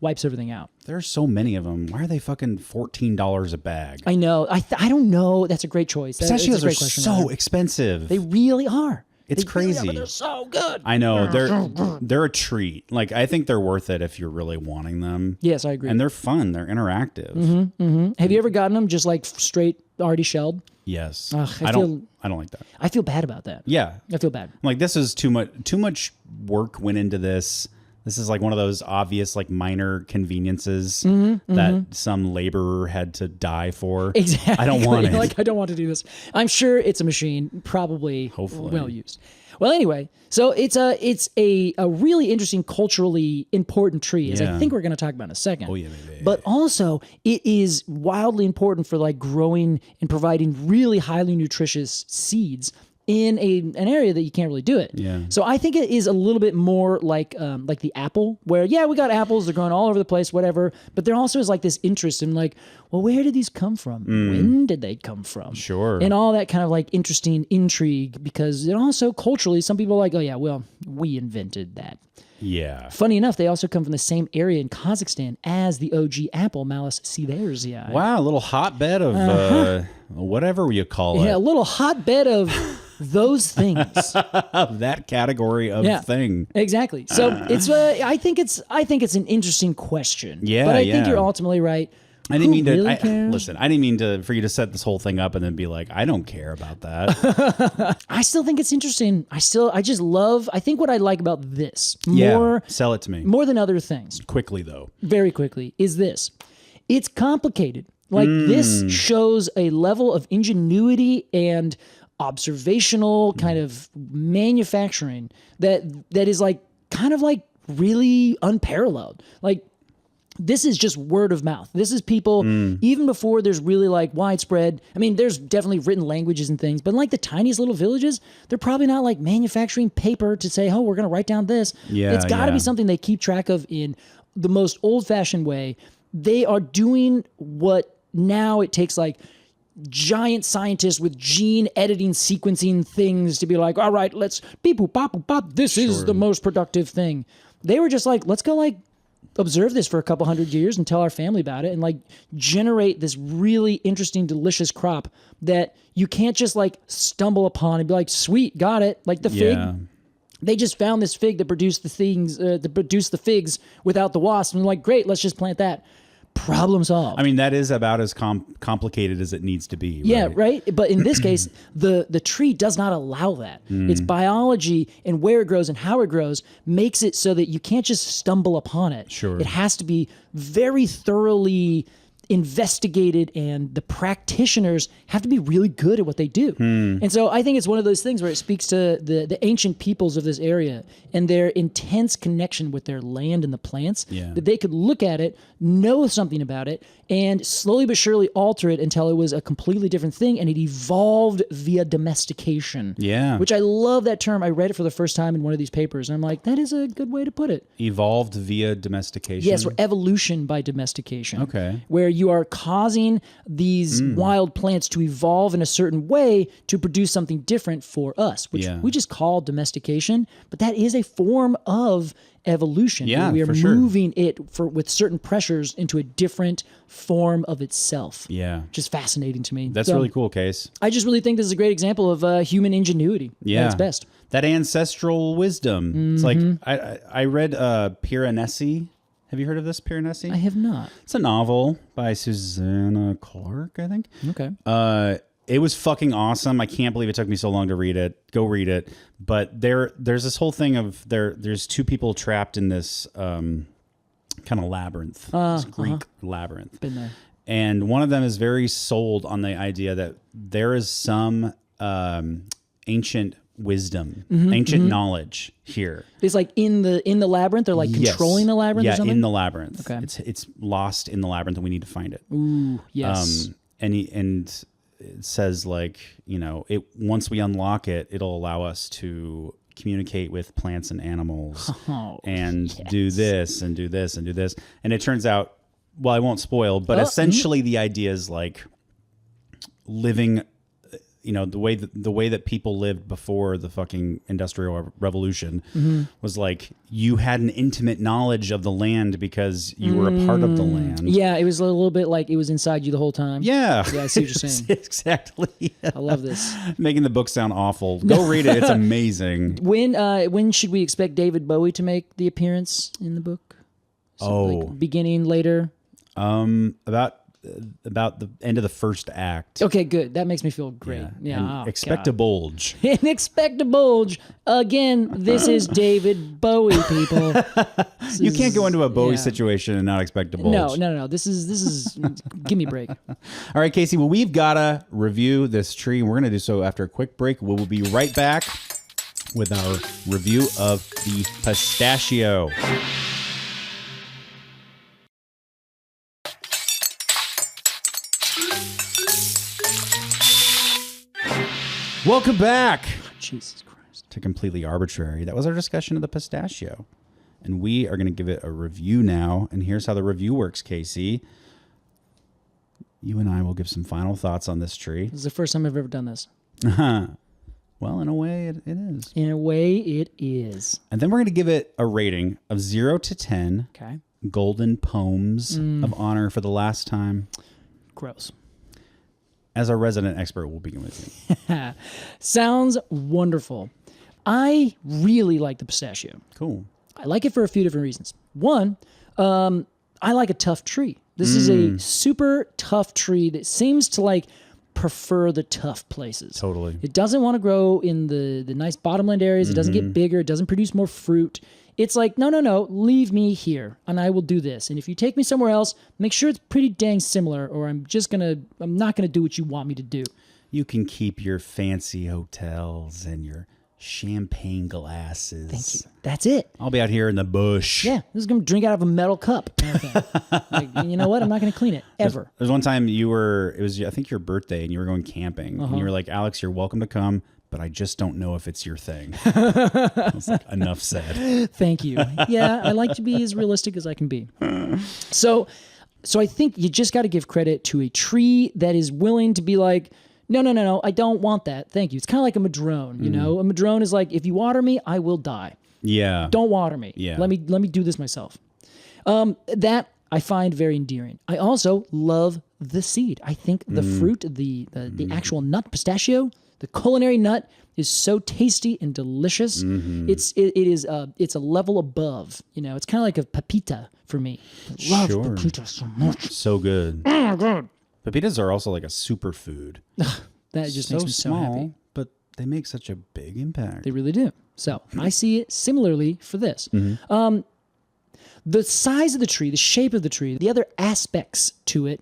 wipes everything out. There's so many of them. Why are they fucking $14 a bag? I know. I don't know. That's a great choice. Pistachios are so expensive. They really are. It's crazy. Really are, but they're so good. I know. They're a treat. Like, I think they're worth it if you're really wanting them. Yes, I agree. And they're fun. They're interactive. Have you ever gotten them just like straight already shelled? Yes. I don't like that. I feel bad about that. Yeah. I feel bad. Like, this is too much work went into this. This is like one of those obvious, like, minor conveniences that some laborer had to die for. Exactly. I don't want it. Like, I don't want to do this. I'm sure it's a machine, probably Hopefully. well used. Well, anyway, so it's a really interesting, culturally important tree, as I think we're going to talk about in a second. Oh, yeah, baby. But also, it is wildly important for like growing and providing really highly nutritious seeds in an area that you can't really do it. Yeah. So I think it is a little bit more like the apple, where we got apples, they're growing all over the place, whatever. But there also is like this interest in like, well, where did these come from? When did they come from? Sure. And all that kind of like interesting intrigue, because it also culturally, some people are like, oh yeah, well, we invented that. Yeah. Funny enough, they also come from the same area in Kazakhstan as the OG apple, Malus siverzii. Wow, a little hotbed of whatever you call it. Yeah, a little hotbed of those things. Of that category of thing. Exactly. So it's I think it's an interesting question. Yeah, but I think you're ultimately right. I didn't mean to really cares? listen. I didn't mean for you to set this whole thing up and then be like, I don't care about that. I still think it's interesting. I think what I like about this sell it to me more than other things. quickly though. Very quickly is this. It's complicated. Like this shows a level of ingenuity and observational kind of manufacturing that is like kind of like really unparalleled. Like, this is just word of mouth. This is people, even before there's really like widespread, I mean, there's definitely written languages and things, but in like the tiniest little villages, they're probably not like manufacturing paper to say, oh, we're going to write down this. Yeah, it's got to be something they keep track of in the most old-fashioned way. They are doing what now it takes like giant scientists with gene editing sequencing things to be like, all right, let's beep boop bop boop bop. This is the most productive thing. They were just like, let's go like observe this for a couple hundred years and tell our family about it and like generate this really interesting, delicious crop that you can't just like stumble upon and be like, sweet, got it. Like the fig. They just found this fig that produced the things, that produced the figs without the wasp. And like, great, let's just plant that. Problem solved. I mean, that is about as complicated as it needs to be. Right? Yeah, right. But in this case, the tree does not allow that. Its biology and where it grows and how it grows makes it so that you can't just stumble upon it. Sure. It has to be very thoroughly investigated, and the practitioners have to be really good at what they do. And so I think it's one of those things where it speaks to the ancient peoples of this area and their intense connection with their land and the plants, that they could look at it, know something about it, and slowly but surely alter it until it was a completely different thing, and it evolved via domestication. Yeah. Which I love that term. I read it for the first time in one of these papers, and I'm like, that is a good way to put it. Evolved via domestication? Yes, or evolution by domestication. Okay. Where you are causing these wild plants to evolve in a certain way to produce something different for us, which we just call domestication. But that is a form of evolution. Yeah, we are for sure. moving it with certain pressures into a different form of itself. Yeah. Which is fascinating to me. That's really cool, Case. I just really think this is a great example of human ingenuity at its best. That ancestral wisdom. It's like, I read Piranesi. Have you heard of this, Piranesi? I have not. It's a novel by Susanna Clark, I think. Okay. It was fucking awesome. I can't believe it took me so long to read it. Go read it. But there's this whole thing of there's two people trapped in this kind of labyrinth, this Greek labyrinth. Been there. And one of them is very sold on the idea that there is some ancient wisdom, ancient knowledge here. It's like in the labyrinth. They're like controlling the labyrinth. Yeah, or something? in the labyrinth. Okay. It's lost in the labyrinth, and we need to find it. Ooh, yes. And it says, like, you know, once we unlock it, it'll allow us to communicate with plants and animals and do this and do this and do this. And it turns out, well, I won't spoil, but essentially the idea is like living, you know, the way that people lived before the fucking Industrial Revolution was like you had an intimate knowledge of the land because you were a part of the land. Yeah, it was a little bit like it was inside you the whole time. Yeah. Yeah, I see what you're saying. Exactly. I love this. Making the book sound awful. Go read it. It's amazing. When should we expect David Bowie to make the appearance in the book? So, like beginning, later? About the end of the first act. Okay, good. That makes me feel great. Yeah. And expect a bulge. And expect a bulge. Again, this is David Bowie, people. You can't go into a Bowie situation and not expect a bulge. No. This is give me a break. All right, Casey. Well, we've got to review this tree, and we're going to do so after a quick break. We will be right back with our review of the Pistachio. Welcome back Jesus Christ. to Completely Arbortrary. That was our discussion of the Pistachio. And we are going to give it a review now. And here's how the review works, Casey. You and I will give some final thoughts on this tree. This is the first time I've ever done this. Well, in a way, it is. In a way, it is. And then we're going to give it a rating of 0 to 10. Okay. Golden poems of honor for the last time. Gross. As our resident expert, we'll begin with you. Sounds wonderful. I really like the pistachio. Cool. I like it for a few different reasons. One, I like a tough tree. This is a super tough tree that seems to like prefer the tough places. Totally. It doesn't want to grow in the nice bottomland areas. It doesn't get bigger. It doesn't produce more fruit. It's like, no, leave me here and I will do this. And if you take me somewhere else, make sure it's pretty dang similar or I'm not going to do what you want me to do. You can keep your fancy hotels and your champagne glasses. Thank you. That's it. I'll be out here in the bush. Yeah, this is going to drink out of a metal cup. Like, you know what? I'm not going to clean it ever. There's one time I think your birthday and you were going camping and you were like, Alex, you're welcome to come, but I just don't know if it's your thing. I was like, enough said. Thank you. Yeah, I like to be as realistic as I can be. So I think you just got to give credit to a tree that is willing to be like, no, I don't want that. Thank you. It's kind of like a madrone, you know? A madrone is like, if you water me, I will die. Yeah. Don't water me. Yeah. Let me do this myself. That I find very endearing. I also love the seed. I think the fruit, the actual nut, pistachio, the culinary nut is so tasty and delicious. It's a level above. You know, it's kind of like a pepita for me. I love pepita so much. So good. Oh god. Pepitas are also like a superfood. That just makes me so happy. But they make such a big impact. They really do. So I see it similarly for this. The size of the tree, the shape of the tree, the other aspects to it,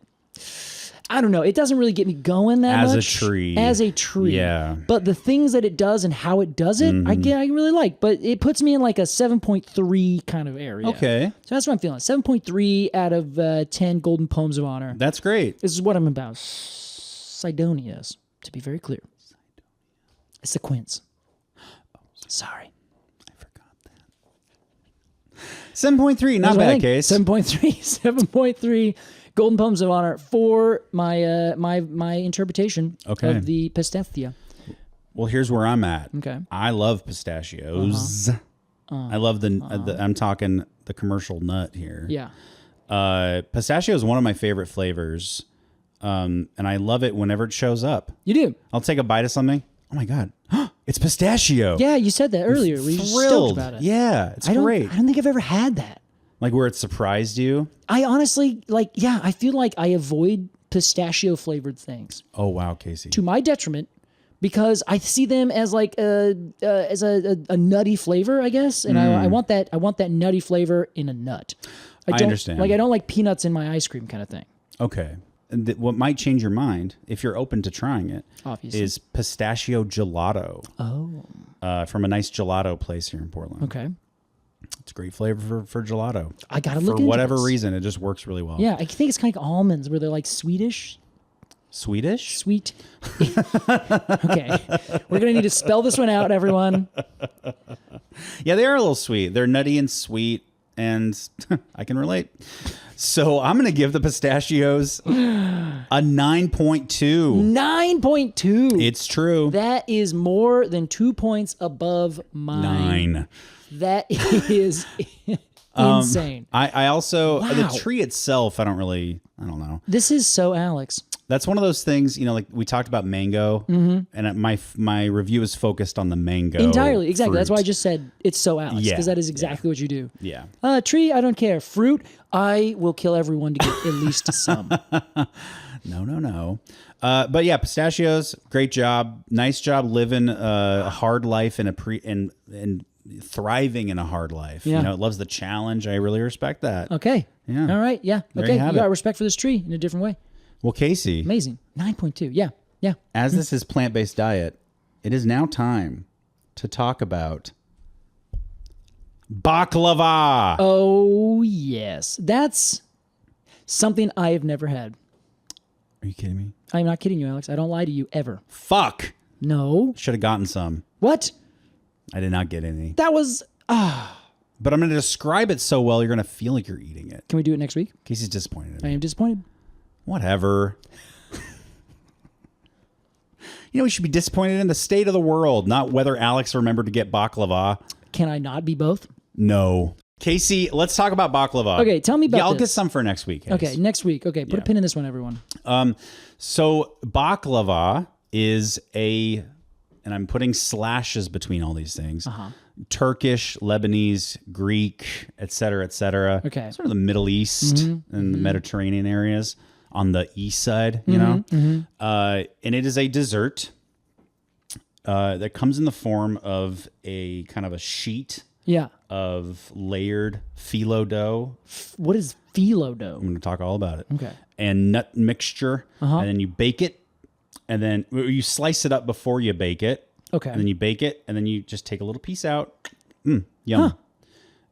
I don't know. It doesn't really get me going that much. As a tree. Yeah. But the things that it does and how it does it, I really like. But it puts me in like a 7.3 kind of area. Okay. So that's what I'm feeling. 7.3 out of 10 golden poems of honor. That's great. This is what I'm about. Sidonias, to be very clear. It's the quince. Sorry. I forgot that. 7.3, not bad, Case. 7.3. 7.3 golden poems of honor for my my interpretation Okay. of the Pistacia. Well, here's where I'm at. Okay. I love pistachios. I love the I'm talking the commercial nut here. Yeah. Pistachio is one of my favorite flavors. And I love it whenever it shows up. You do? I'll take a bite of something. Oh my God. It's pistachio. Yeah, you said that earlier. We were stoked about it. Yeah, it's I great. don't think I've ever had that. Like where it surprised you. I honestly, I feel like I avoid pistachio flavored things Oh wow, Casey. to my detriment because I see them as like a nutty flavor, I guess, and I want that nutty flavor in a nut. I understand. Like I don't like peanuts in my ice cream kind of thing. Okay. And what might change your mind, if you're open to trying it, Obviously. is pistachio gelato. Oh. From a nice gelato place here in Portland. Okay. It's a great flavor for gelato. I gotta look For into whatever this. reason, it just works really well. Yeah, I think it's kind of like almonds where they're like Swedish. Swedish? Sweet. Okay. We're going to need to spell this one out, everyone. Yeah, they are a little sweet. They're nutty and sweet, and I can relate. So I'm going to give the pistachios a 9.2. 9.2. It's true. That is more than 2 points above mine. 9. That is insane. I also, Wow. the tree itself, I don't know. This is so Alex. That's one of those things, like we talked about mango, and my review is focused on the mango. Entirely. Exactly. That's fruit. why I just said it's so Alex, Yeah, because that is exactly what you do. Yeah. Tree, I don't care. Fruit, I will kill everyone to get at least some. No. But yeah, pistachios, great job. Nice job living a hard life and thriving in a hard life. Yeah. It loves the challenge. I really respect that. Okay. Yeah. All right. Yeah. There Okay. you have got it. respect for this tree in a different way. Well, Casey, Amazing. 9.2. Yeah. Yeah. as this is plant-based diet, it is now time to talk about baklava. Oh, yes. That's something I have never had. Are you kidding me? I'm not kidding you, Alex. I don't lie to you ever. Fuck. No. Should have gotten some. What? I did not get any. That was. But I'm going to describe it so well, you're going to feel like you're eating it. Can we do it next week? Casey's disappointed in I me. am disappointed. Whatever. We should be disappointed in the state of the world, not whether Alex remembered to get baklava. Can I not be both? No. Casey, let's talk about baklava. Okay, tell me about Yeah, I'll this. get some for next week. Case. Okay, next week. Okay, put a pin in this one, everyone. So baklava is and I'm putting slashes between all these things. Turkish, Lebanese, Greek, et cetera, et cetera. Okay. Sort of the Middle East and the Mediterranean areas on the east side, and it is a dessert that comes in the form of a kind of a sheet Yeah. of layered phyllo dough. What is phyllo dough? I'm going to talk all about it. Okay. And nut mixture, and then you bake it, and then you slice it up before you bake it. Okay. And then you bake it, and then you just take a little piece out. Yum.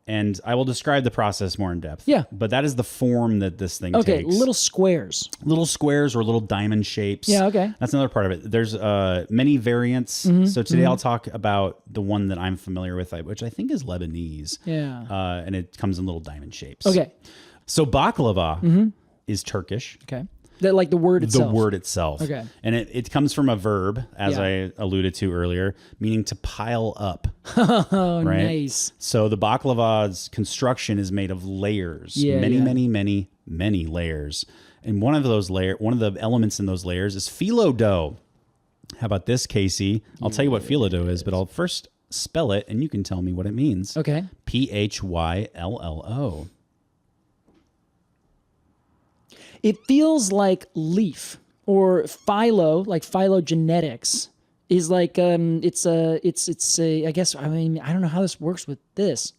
And I will describe the process more in depth. Yeah. But that is the form that this thing Okay, takes. little squares. Little squares or little diamond shapes. Yeah, okay. That's another part of it. There's many variants. So today I'll talk about the one that I'm familiar with, which I think is Lebanese. Yeah. And it comes in little diamond shapes. Okay. So baklava is Turkish. Okay. That like the word itself. The word itself. Okay. And it comes from a verb, as Yeah. I alluded to earlier, meaning to pile up. Oh, right? nice. So the baklava's construction is made of layers. Yeah, many, yeah. many layers. And one of the elements in those layers is phyllo dough. How about this, Casey? I'll tell you what phyllo dough is, but I'll first spell it and you can tell me what it means. Okay. Phyllo. It feels like leaf or phyllo, like phylogenetics is like it's a I guess I don't know how this works with this.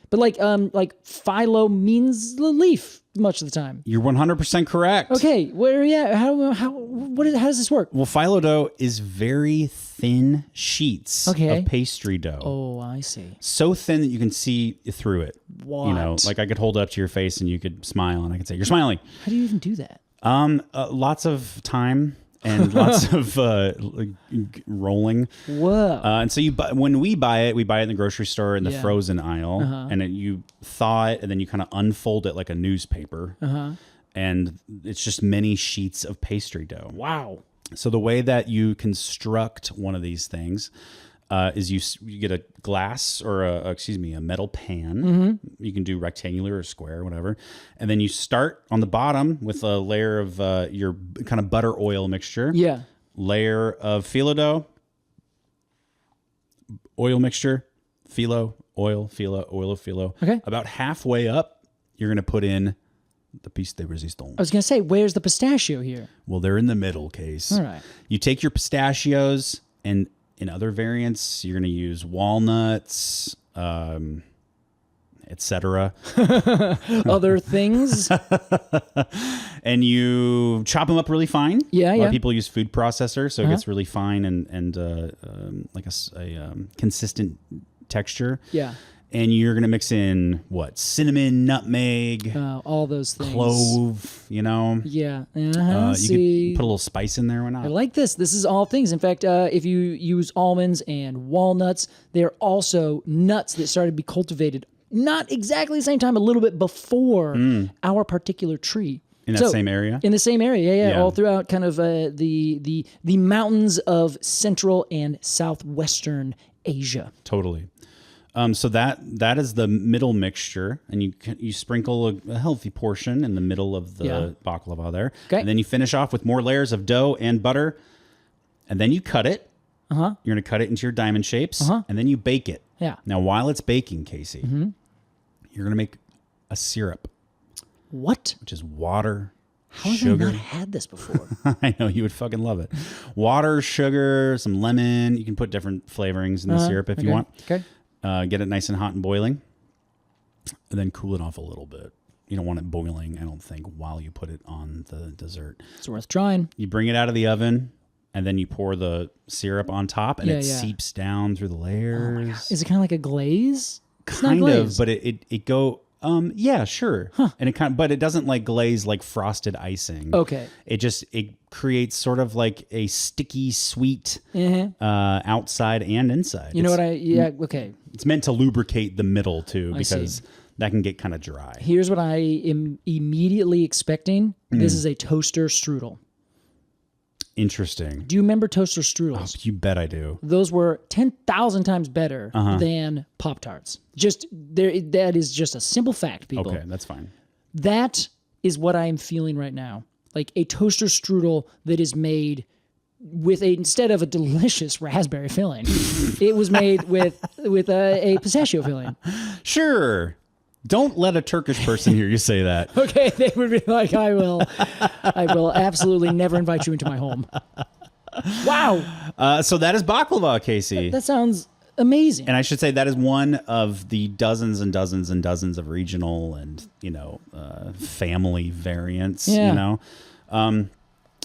But like phyllo means the leaf much of the time. You're 100% correct. Okay, how does this work? Well, phyllo dough is very thin sheets Okay. of pastry dough. Oh, I see. So thin that you can see through it. What? Like I could hold it up to your face and you could smile and I could say, you're smiling. How do you even do that? Lots of time and lots of rolling. Whoa. And so when we buy it in the grocery store in the Yeah. frozen aisle, and you thaw it, and then you kind of unfold it like a newspaper, and it's just many sheets of pastry dough. Wow. So the way that you construct one of these things is you get a glass or a metal pan. You can do rectangular or square, whatever. And then you start on the bottom with a layer of your kind of butter oil mixture. Yeah. Layer of phyllo dough, oil mixture, phyllo, oil, phyllo, oil of phyllo. Okay. About halfway up, you're going to put in the piece de resistance. I was going to say, where's the pistachio here? Well, they're in the middle case. All right. You take your pistachios, and in other variants, you're going to use walnuts, etc. Other things. And you chop them up really fine. Yeah, A lot yeah. of people use food processor, so it gets really fine and like a consistent texture. Yeah. And you're going to mix in, cinnamon, nutmeg, All those things. clove, Yeah. You See. could put a little spice in there, why not? I like this. This is all things. In fact, if you use almonds and walnuts, they're also nuts that started to be cultivated not exactly the same time, a little bit before our particular tree. In that same area? In the same area, Yeah. all throughout kind of the mountains of Central and Southwestern Asia. Totally. So that is the middle mixture, and you sprinkle a healthy portion in the middle of the baklava there. Okay. And then you finish off with more layers of dough and butter, and then you cut it. You're going to cut it into your diamond shapes, and then you bake it. Yeah. Now, while it's baking, Casey, you're going to make a syrup, What? which is water, How have sugar. I not had this before? I know you would fucking love it. Water, sugar, some lemon. You can put different flavorings in the syrup if you want. Okay. Get it nice and hot and boiling, and then cool it off a little bit. You don't want it boiling, I don't think, while you put it on the dessert. It's worth trying. You bring it out of the oven, and then you pour the syrup on top, and Yeah, it yeah. seeps down through the layers. Is it kind of like a glaze? It's not Kind glaze. of, but it go. Yeah, sure. And but it doesn't like glaze like frosted icing. Okay. It creates sort of like a sticky sweet outside and inside. You know what okay. It's meant to lubricate the middle too, I see. because that can get kind of dry. Here's what I am immediately expecting. This is a toaster strudel. Interesting. Do you remember toaster strudels? You bet I do. Those were 10,000 times better than Pop-Tarts. That is just a simple fact, people. Okay, that's fine. That is what I am feeling right now. Like a toaster strudel that is made with instead of a delicious raspberry filling, it was made with a pistachio filling. Sure. Don't let a Turkish person hear you say that. Okay, they would be like, I will absolutely never invite you into my home. Wow. So that is baklava, Casey. That sounds amazing. And I should say that is one of the dozens and dozens and dozens of regional and, family variants, Yeah.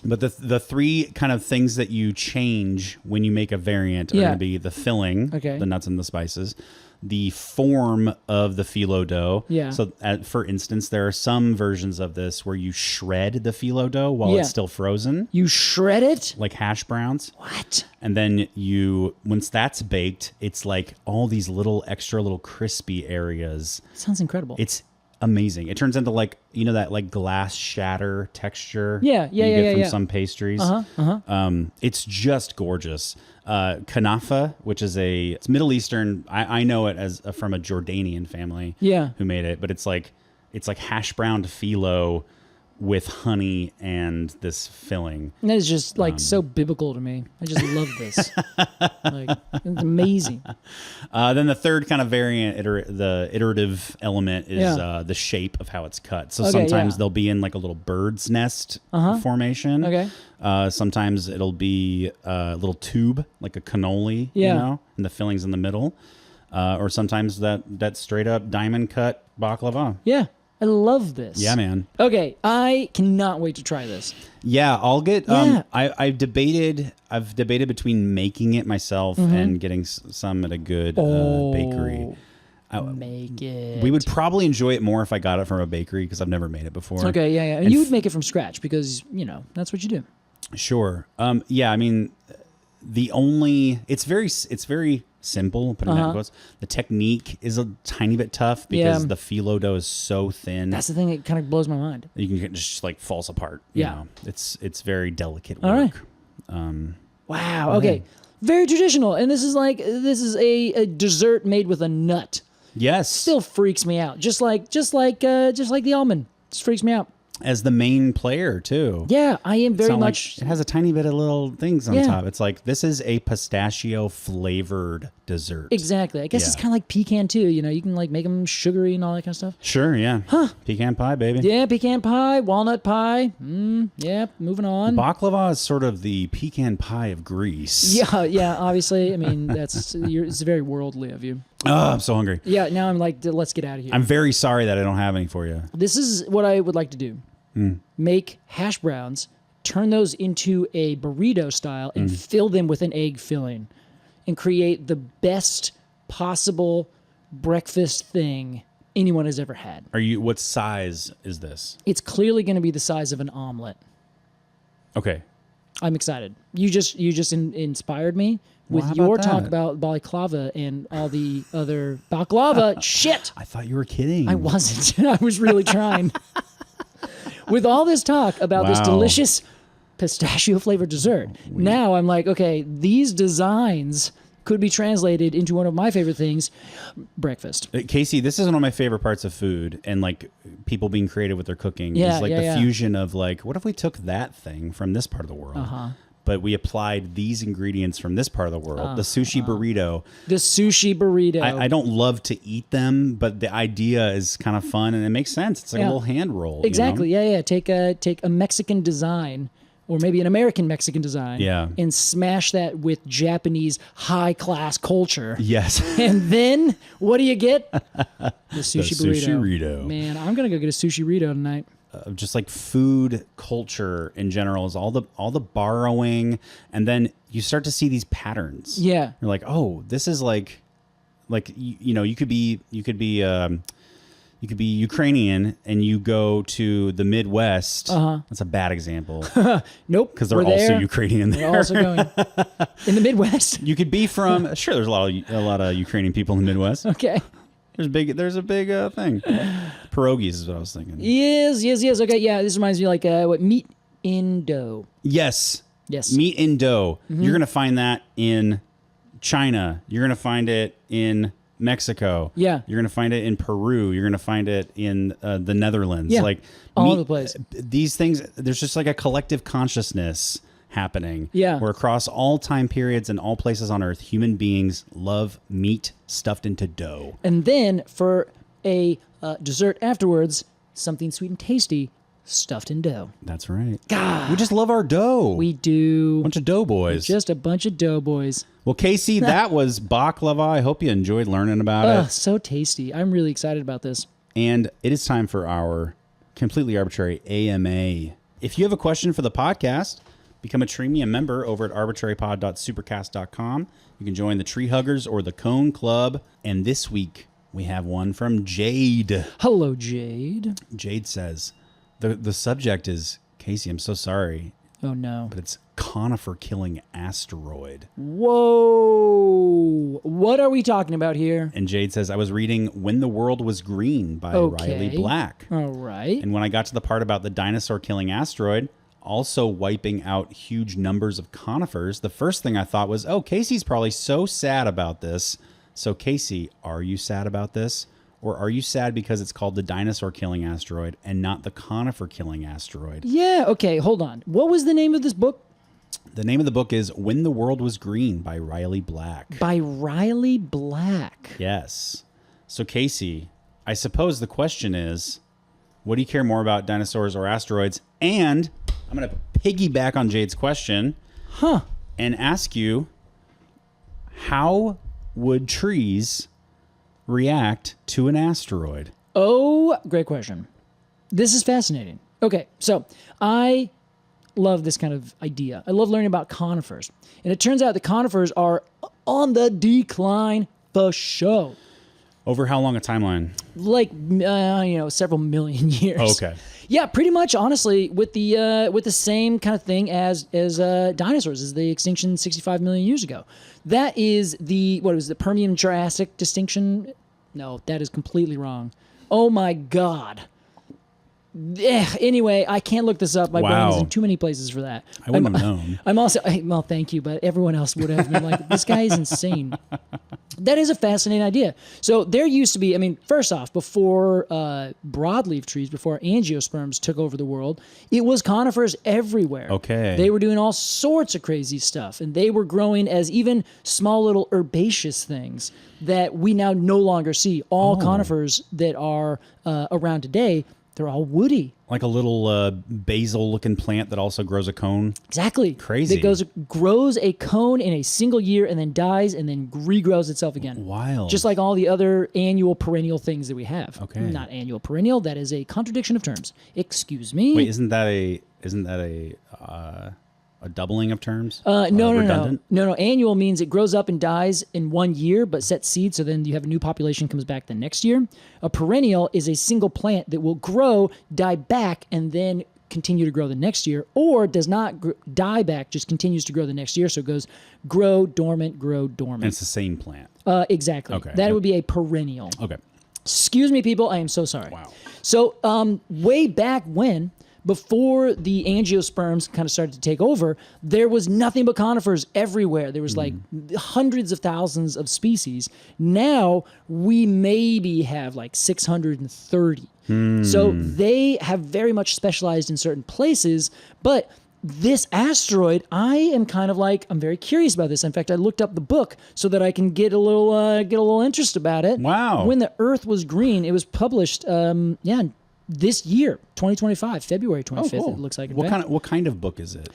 But the three kind of things that you change when you make a variant are going to be the filling, the nuts and the spices, the form of the phyllo dough. Yeah. So, for instance, there are some versions of this where you shred the phyllo dough while it's still frozen. You shred it? Like hash browns. What? And then once that's baked, it's like all these extra little crispy areas. Sounds incredible. It's amazing. It turns into that like glass shatter texture. Yeah, you get from yeah. some pastries. It's just gorgeous. Kanafa, which is it's Middle Eastern. I know it as from a Jordanian family. Who made it, but it's like hash browned phyllo with honey and this filling. And that is just so biblical to me. I just love this. It's amazing. Then the third kind of variant, the iterative element is the shape of how it's cut. So sometimes they'll be in like a little bird's nest formation. Okay. Sometimes it'll be a little tube, like a cannoli, and the filling's in the middle. Or sometimes that straight up diamond cut baklava. Yeah. I love this. Yeah, man. Okay, I cannot wait to try this. Yeah, I'll get. Yeah. I've debated between making it myself and getting some at a good bakery. Make it. We would probably enjoy it more if I got it from a bakery because I've never made it before. Okay, yeah. And you would make it from scratch because that's what you do. Sure. Yeah, I mean, it's very simple, putting that in quotes. The technique is a tiny bit tough because the phyllo dough is so thin. That's the thing that kind of blows my mind. You can get just like falls apart. You know? It's very delicate All work. Right. Wow. Okay. Very traditional, and this is a dessert made with a nut. Yes. Still freaks me out. Just like the almond. Just freaks me out. As the main player too. Yeah, I am very much. It has a tiny bit of little things on top. It's like this is a pistachio flavored dessert. Exactly. I guess it's kind of like pecan too. You know, you can like make them sugary and all that kind of stuff. Sure. Yeah. Pecan pie, baby. Yeah, pecan pie, walnut pie. Yeah. Moving on. Baklava is sort of the pecan pie of Greece. Yeah. Yeah. Obviously, I mean it's very worldly of you. Oh, I'm so hungry. Yeah. Now I'm like, let's get out of here. I'm very sorry that I don't have any for you. This is what I would like to do. Make hash browns, turn those into a burrito style, and fill them with an egg filling, and create the best possible breakfast thing anyone has ever had. What size is this? It's clearly going to be the size of an omelet. Okay. I'm excited. You just inspired me with Well, your about talk that? about baklava and all the other baklava. Shit. I thought you were kidding. I wasn't. I was really trying. With all this talk about this delicious pistachio flavored dessert, now I'm like, okay, these designs could be translated into one of my favorite things, breakfast. Casey, this is one of my favorite parts of food and like people being creative with their cooking. Yeah, is like the fusion of like, what if we took that thing from this part of the world? But we applied these ingredients from this part of the world, the sushi burrito. The sushi burrito. I don't love to eat them, but the idea is kind of fun and it makes sense. It's like a little hand roll. Exactly. You know? Yeah. Take a Mexican design, or maybe an American Mexican design. Yeah. And smash that with Japanese high class culture. Yes. And then what do you get? The sushi burrito. Sushi-rito. Man, I'm gonna go get a sushi burrito tonight. Just like food culture in general is all the borrowing, and then you start to see these patterns. Yeah. You're like, oh, this is like you could be Ukrainian and you go to the Midwest. That's a bad example. Nope. Because they're also Ukrainian there. They're also going in the Midwest. You could be from there's a lot of Ukrainian people in the Midwest. Okay. There's a big thing. Pierogies is what I was thinking. Yes. Okay, yeah. This reminds me like meat in dough. Yes. Yes. Meat in dough. You're gonna find that in China. You're gonna find it in Mexico. Yeah. You're gonna find it in Peru. You're gonna find it in the Netherlands. Yeah. Like all over the place. These things. There's just like a collective consciousness happening. Yeah. Where across all time periods and all places on Earth, human beings love meat stuffed into dough. And then for a dessert afterwards, something sweet and tasty stuffed in dough. That's right. God. We just love our dough. We do. Bunch of dough boys. Just a bunch of doughboys. Well, Casey, that was baklava. I hope you enjoyed learning about it. So tasty. I'm really excited about this. And it is time for our completely arbitrary AMA. If you have a question for the podcast, become a Treemium member over at arbitrarypod.supercast.com. You can join the Tree Huggers or the Cone Club. And this week, we have one from Jade. Hello, Jade. Jade says, the subject is, Casey, I'm so sorry, Oh, no. but it's conifer-killing asteroid. Whoa. What are we talking about here? And Jade says, I was reading When the World Was Green by Riley Black. All right. And when I got to the part about the dinosaur-killing asteroid also wiping out huge numbers of conifers, the first thing I thought was, oh, Casey's probably so sad about this. So, Casey, are you sad about this? Or are you sad because it's called the dinosaur-killing asteroid and not the conifer-killing asteroid? Yeah, okay, hold on. What was the name of this book? The name of the book is When the World Was Green by Riley Black. By Riley Black. Yes. So, Casey, I suppose the question is, what do you care more about, dinosaurs or asteroids? And I'm going to piggyback on Jade's question and ask you, how would trees react to an asteroid? Oh, great question. This is fascinating. Okay, so I love this kind of idea. I love learning about conifers. And it turns out the conifers are on the decline for sure. Over how long a timeline? Like, several million years. Oh, okay. Yeah, pretty much. Honestly, with the same kind of thing as dinosaurs, as the extinction 65 million years ago. That is the Permian Jurassic distinction. No, that is completely wrong. Oh my God. Anyway, I can't look this up. My brain is in too many places for that. I wouldn't have known. I'm also, well, thank you, but everyone else would have been like, this guy is insane. That is a fascinating idea. So there used to be, I mean, first off, before broadleaf trees, before angiosperms took over the world, it was conifers everywhere. Okay. They were doing all sorts of crazy stuff, and they were growing as even small little herbaceous things that we now no longer see. All conifers that are around today, they're all woody. Like a little basil-looking plant that also grows a cone. Exactly. Crazy. It grows a cone in a single year and then dies and then regrows itself again. Wild. Just like all the other annual perennial things that we have. Okay. Not annual perennial. That is a contradiction of terms. Excuse me. Wait, isn't that a doubling of terms? No. Annual means it grows up and dies in 1 year, but sets seed, so then you have a new population comes back the next year. A perennial is a single plant that will grow, die back, and then continue to grow the next year, or does not die back, just continues to grow the next year. So it goes grow, dormant, grow, dormant. And it's the same plant. Exactly. Okay. That would be a perennial. Okay. Excuse me, people. I am so sorry. Wow. So way back when, before the angiosperms kind of started to take over, there was nothing but conifers everywhere. There was like hundreds of thousands of species. Now we maybe have like 630. So they have very much specialized in certain places, but this asteroid, I am kind of like, I'm very curious about this. In fact, I looked up the book so that I can get a little interest about it. Wow. When the Earth Was Green, it was published, this year, 2025, February 25th. Cool. It looks like. What kind of book is it?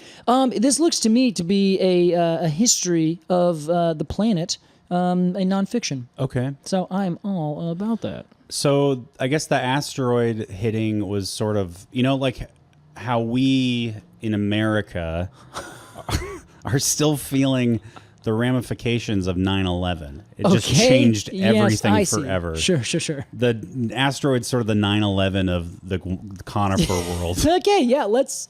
This looks to me to be a history of the planet, a nonfiction. Okay. So I'm all about that. So I guess the asteroid hitting was sort of, like how we in America are still feeling the ramifications of 9/11. It just changed everything forever. Sure. The asteroid's sort of the 9/11 of the conifer world. Okay, yeah, let's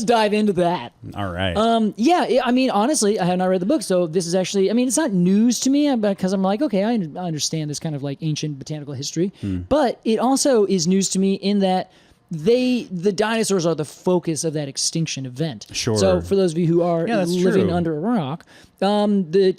dive into that. All right. I mean, honestly, I have not read the book, so this is actually, I mean, it's not news to me because I'm like, okay, I understand this kind of like ancient botanical history, but it also is news to me in that the dinosaurs are the focus of that extinction event. Sure. So for those of you who are living under a rock, the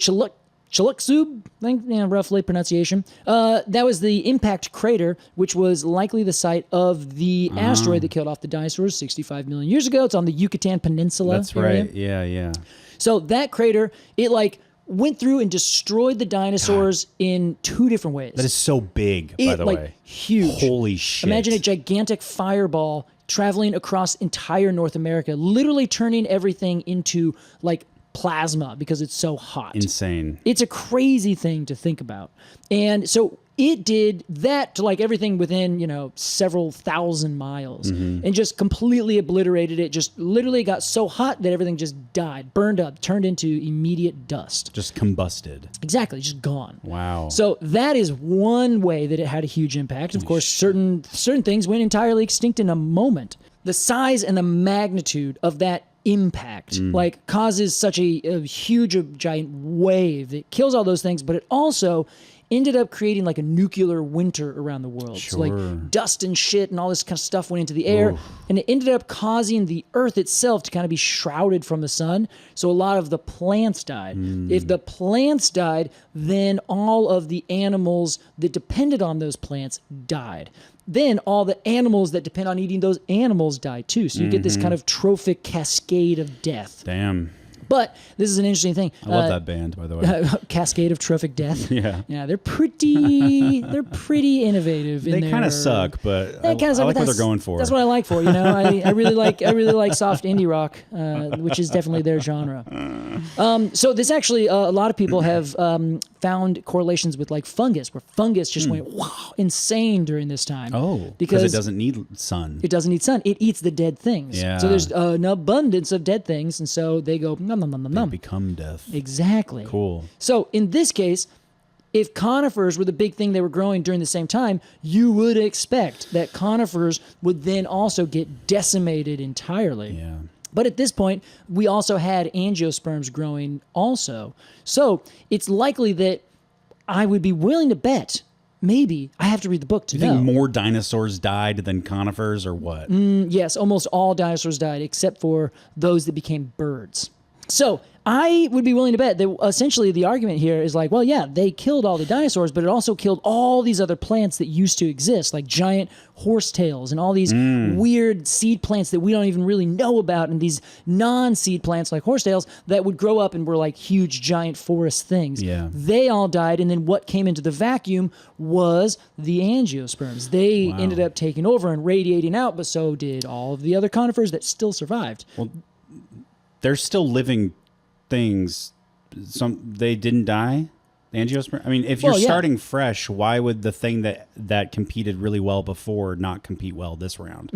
Chuluksub, I think, roughly pronunciation, that was the impact crater, which was likely the site of the asteroid that killed off the dinosaurs 65 million years ago. It's on the Yucatan Peninsula. That's area. right. Yeah. So that crater, it went through and destroyed the dinosaurs in two different ways. That is so big, by the way. Huge. Holy shit. Imagine a gigantic fireball traveling across entire North America, literally turning everything into plasma because it's so hot. Insane. It's a crazy thing to think about. And so it did that to everything within, several thousand miles and just completely obliterated it. Just literally got so hot that everything just died, burned up, turned into immediate dust. Just combusted. Exactly. Just gone. Wow. So that is one way that it had a huge impact. Of course, certain things went entirely extinct in a moment. The size and the magnitude of that impact causes such a huge, giant wave that kills all those things, but it also ended up creating a nuclear winter around the world. Sure. So dust and shit and all this kind of stuff went into the air, and it ended up causing the Earth itself to kind of be shrouded from the sun. So a lot of the plants died. If the plants died, then all of the animals that depended on those plants died. Then all the animals that depend on eating those animals die too. So you get this kind of trophic cascade of death. Damn. But this is an interesting thing. I love that band, by the way. Cascade of Trophic Death. Yeah. Yeah, they're pretty innovative. They kind of suck, but I like what they're going for. That's what I like for. I really like soft indie rock, which is definitely their genre. So this actually, a lot of people have found correlations with fungus, where fungus just went insane during this time. Oh, because it doesn't need sun. It doesn't need sun. It eats the dead things. Yeah. So there's an abundance of dead things, and so they go nom nom nom nom nom. They become death. Exactly. Cool. So in this case, if conifers were the big thing they were growing during the same time, you would expect that conifers would then also get decimated entirely. Yeah. But at this point, we also had angiosperms growing also. So it's likely that I would be willing to bet, maybe, I have to read the book to know. Do you think more dinosaurs died than conifers or what? Yes, almost all dinosaurs died except for those that became birds. So I would be willing to bet that essentially the argument here is like, well, yeah, they killed all the dinosaurs, but it also killed all these other plants that used to exist, like giant horsetails and all these weird seed plants that we don't even really know about, and these non-seed plants like horsetails that would grow up and were like huge, giant forest things. Yeah. They all died, and then what came into the vacuum was the angiosperms. They ended up taking over and radiating out, but so did all of the other conifers that still survived. Well, they're still living things. They didn't die. Angiosperm. I mean, if you're starting fresh, why would the thing that competed really well before not compete well this round?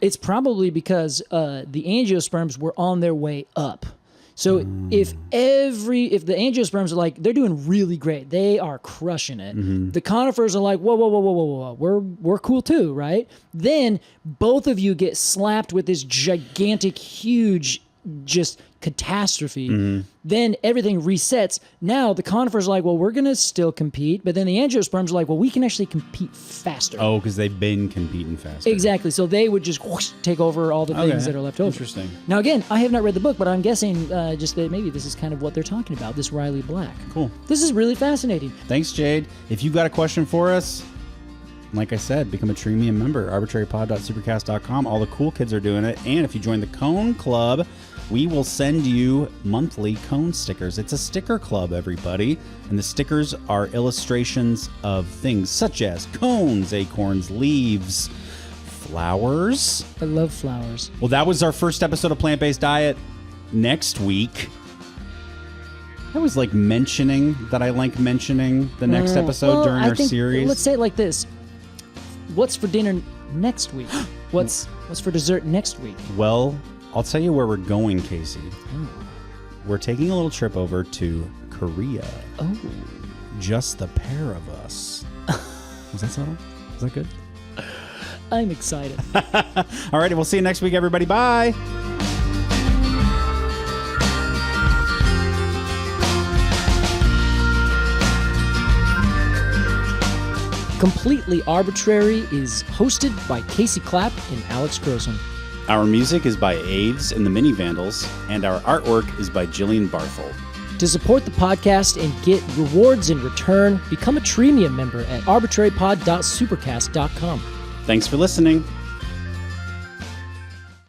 It's probably because the angiosperms were on their way up. So if the angiosperms are like, they're doing really great, they are crushing it. The conifers are like, whoa, we're cool too, right? Then both of you get slapped with this gigantic, huge, just catastrophe. Then everything resets. Now the conifers are like, well, we're going to still compete, but then the angiosperms are like, well, we can actually compete faster. Oh, because they've been competing faster. Exactly. So they would just whoosh, take over all the things that are left over. Interesting. Now, again, I have not read the book, but I'm guessing just that maybe this is kind of what they're talking about, this Riley Black. Cool. This is really fascinating. Thanks, Jade. If you've got a question for us, like I said, become a Treemium member, arbitrarypod.supercast.com. All the cool kids are doing it. And if you join the Cone Club, we will send you monthly cone stickers. It's a sticker club, everybody. And the stickers are illustrations of things such as cones, acorns, leaves, flowers. I love flowers. Well, that was our first episode of Plant-Based Diet. Next week, I was like mentioning that I like mentioning the next episode during our series. Let's say it like this. What's for dinner next week? What's for dessert next week? Well, I'll tell you where we're going, Casey. We're taking a little trip over to Korea. Oh. Just the pair of us. Was that subtle? Is that good? I'm excited. All righty, we'll see you next week, everybody. Bye. Completely Arbitrary is hosted by Casey Clapp and Alex Crowson. Our music is by Aves and the Mini Vandals, and our artwork is by Jillian Barthold. To support the podcast and get rewards in return, become a Treemium member at arbitrarypod.supercast.com. Thanks for listening.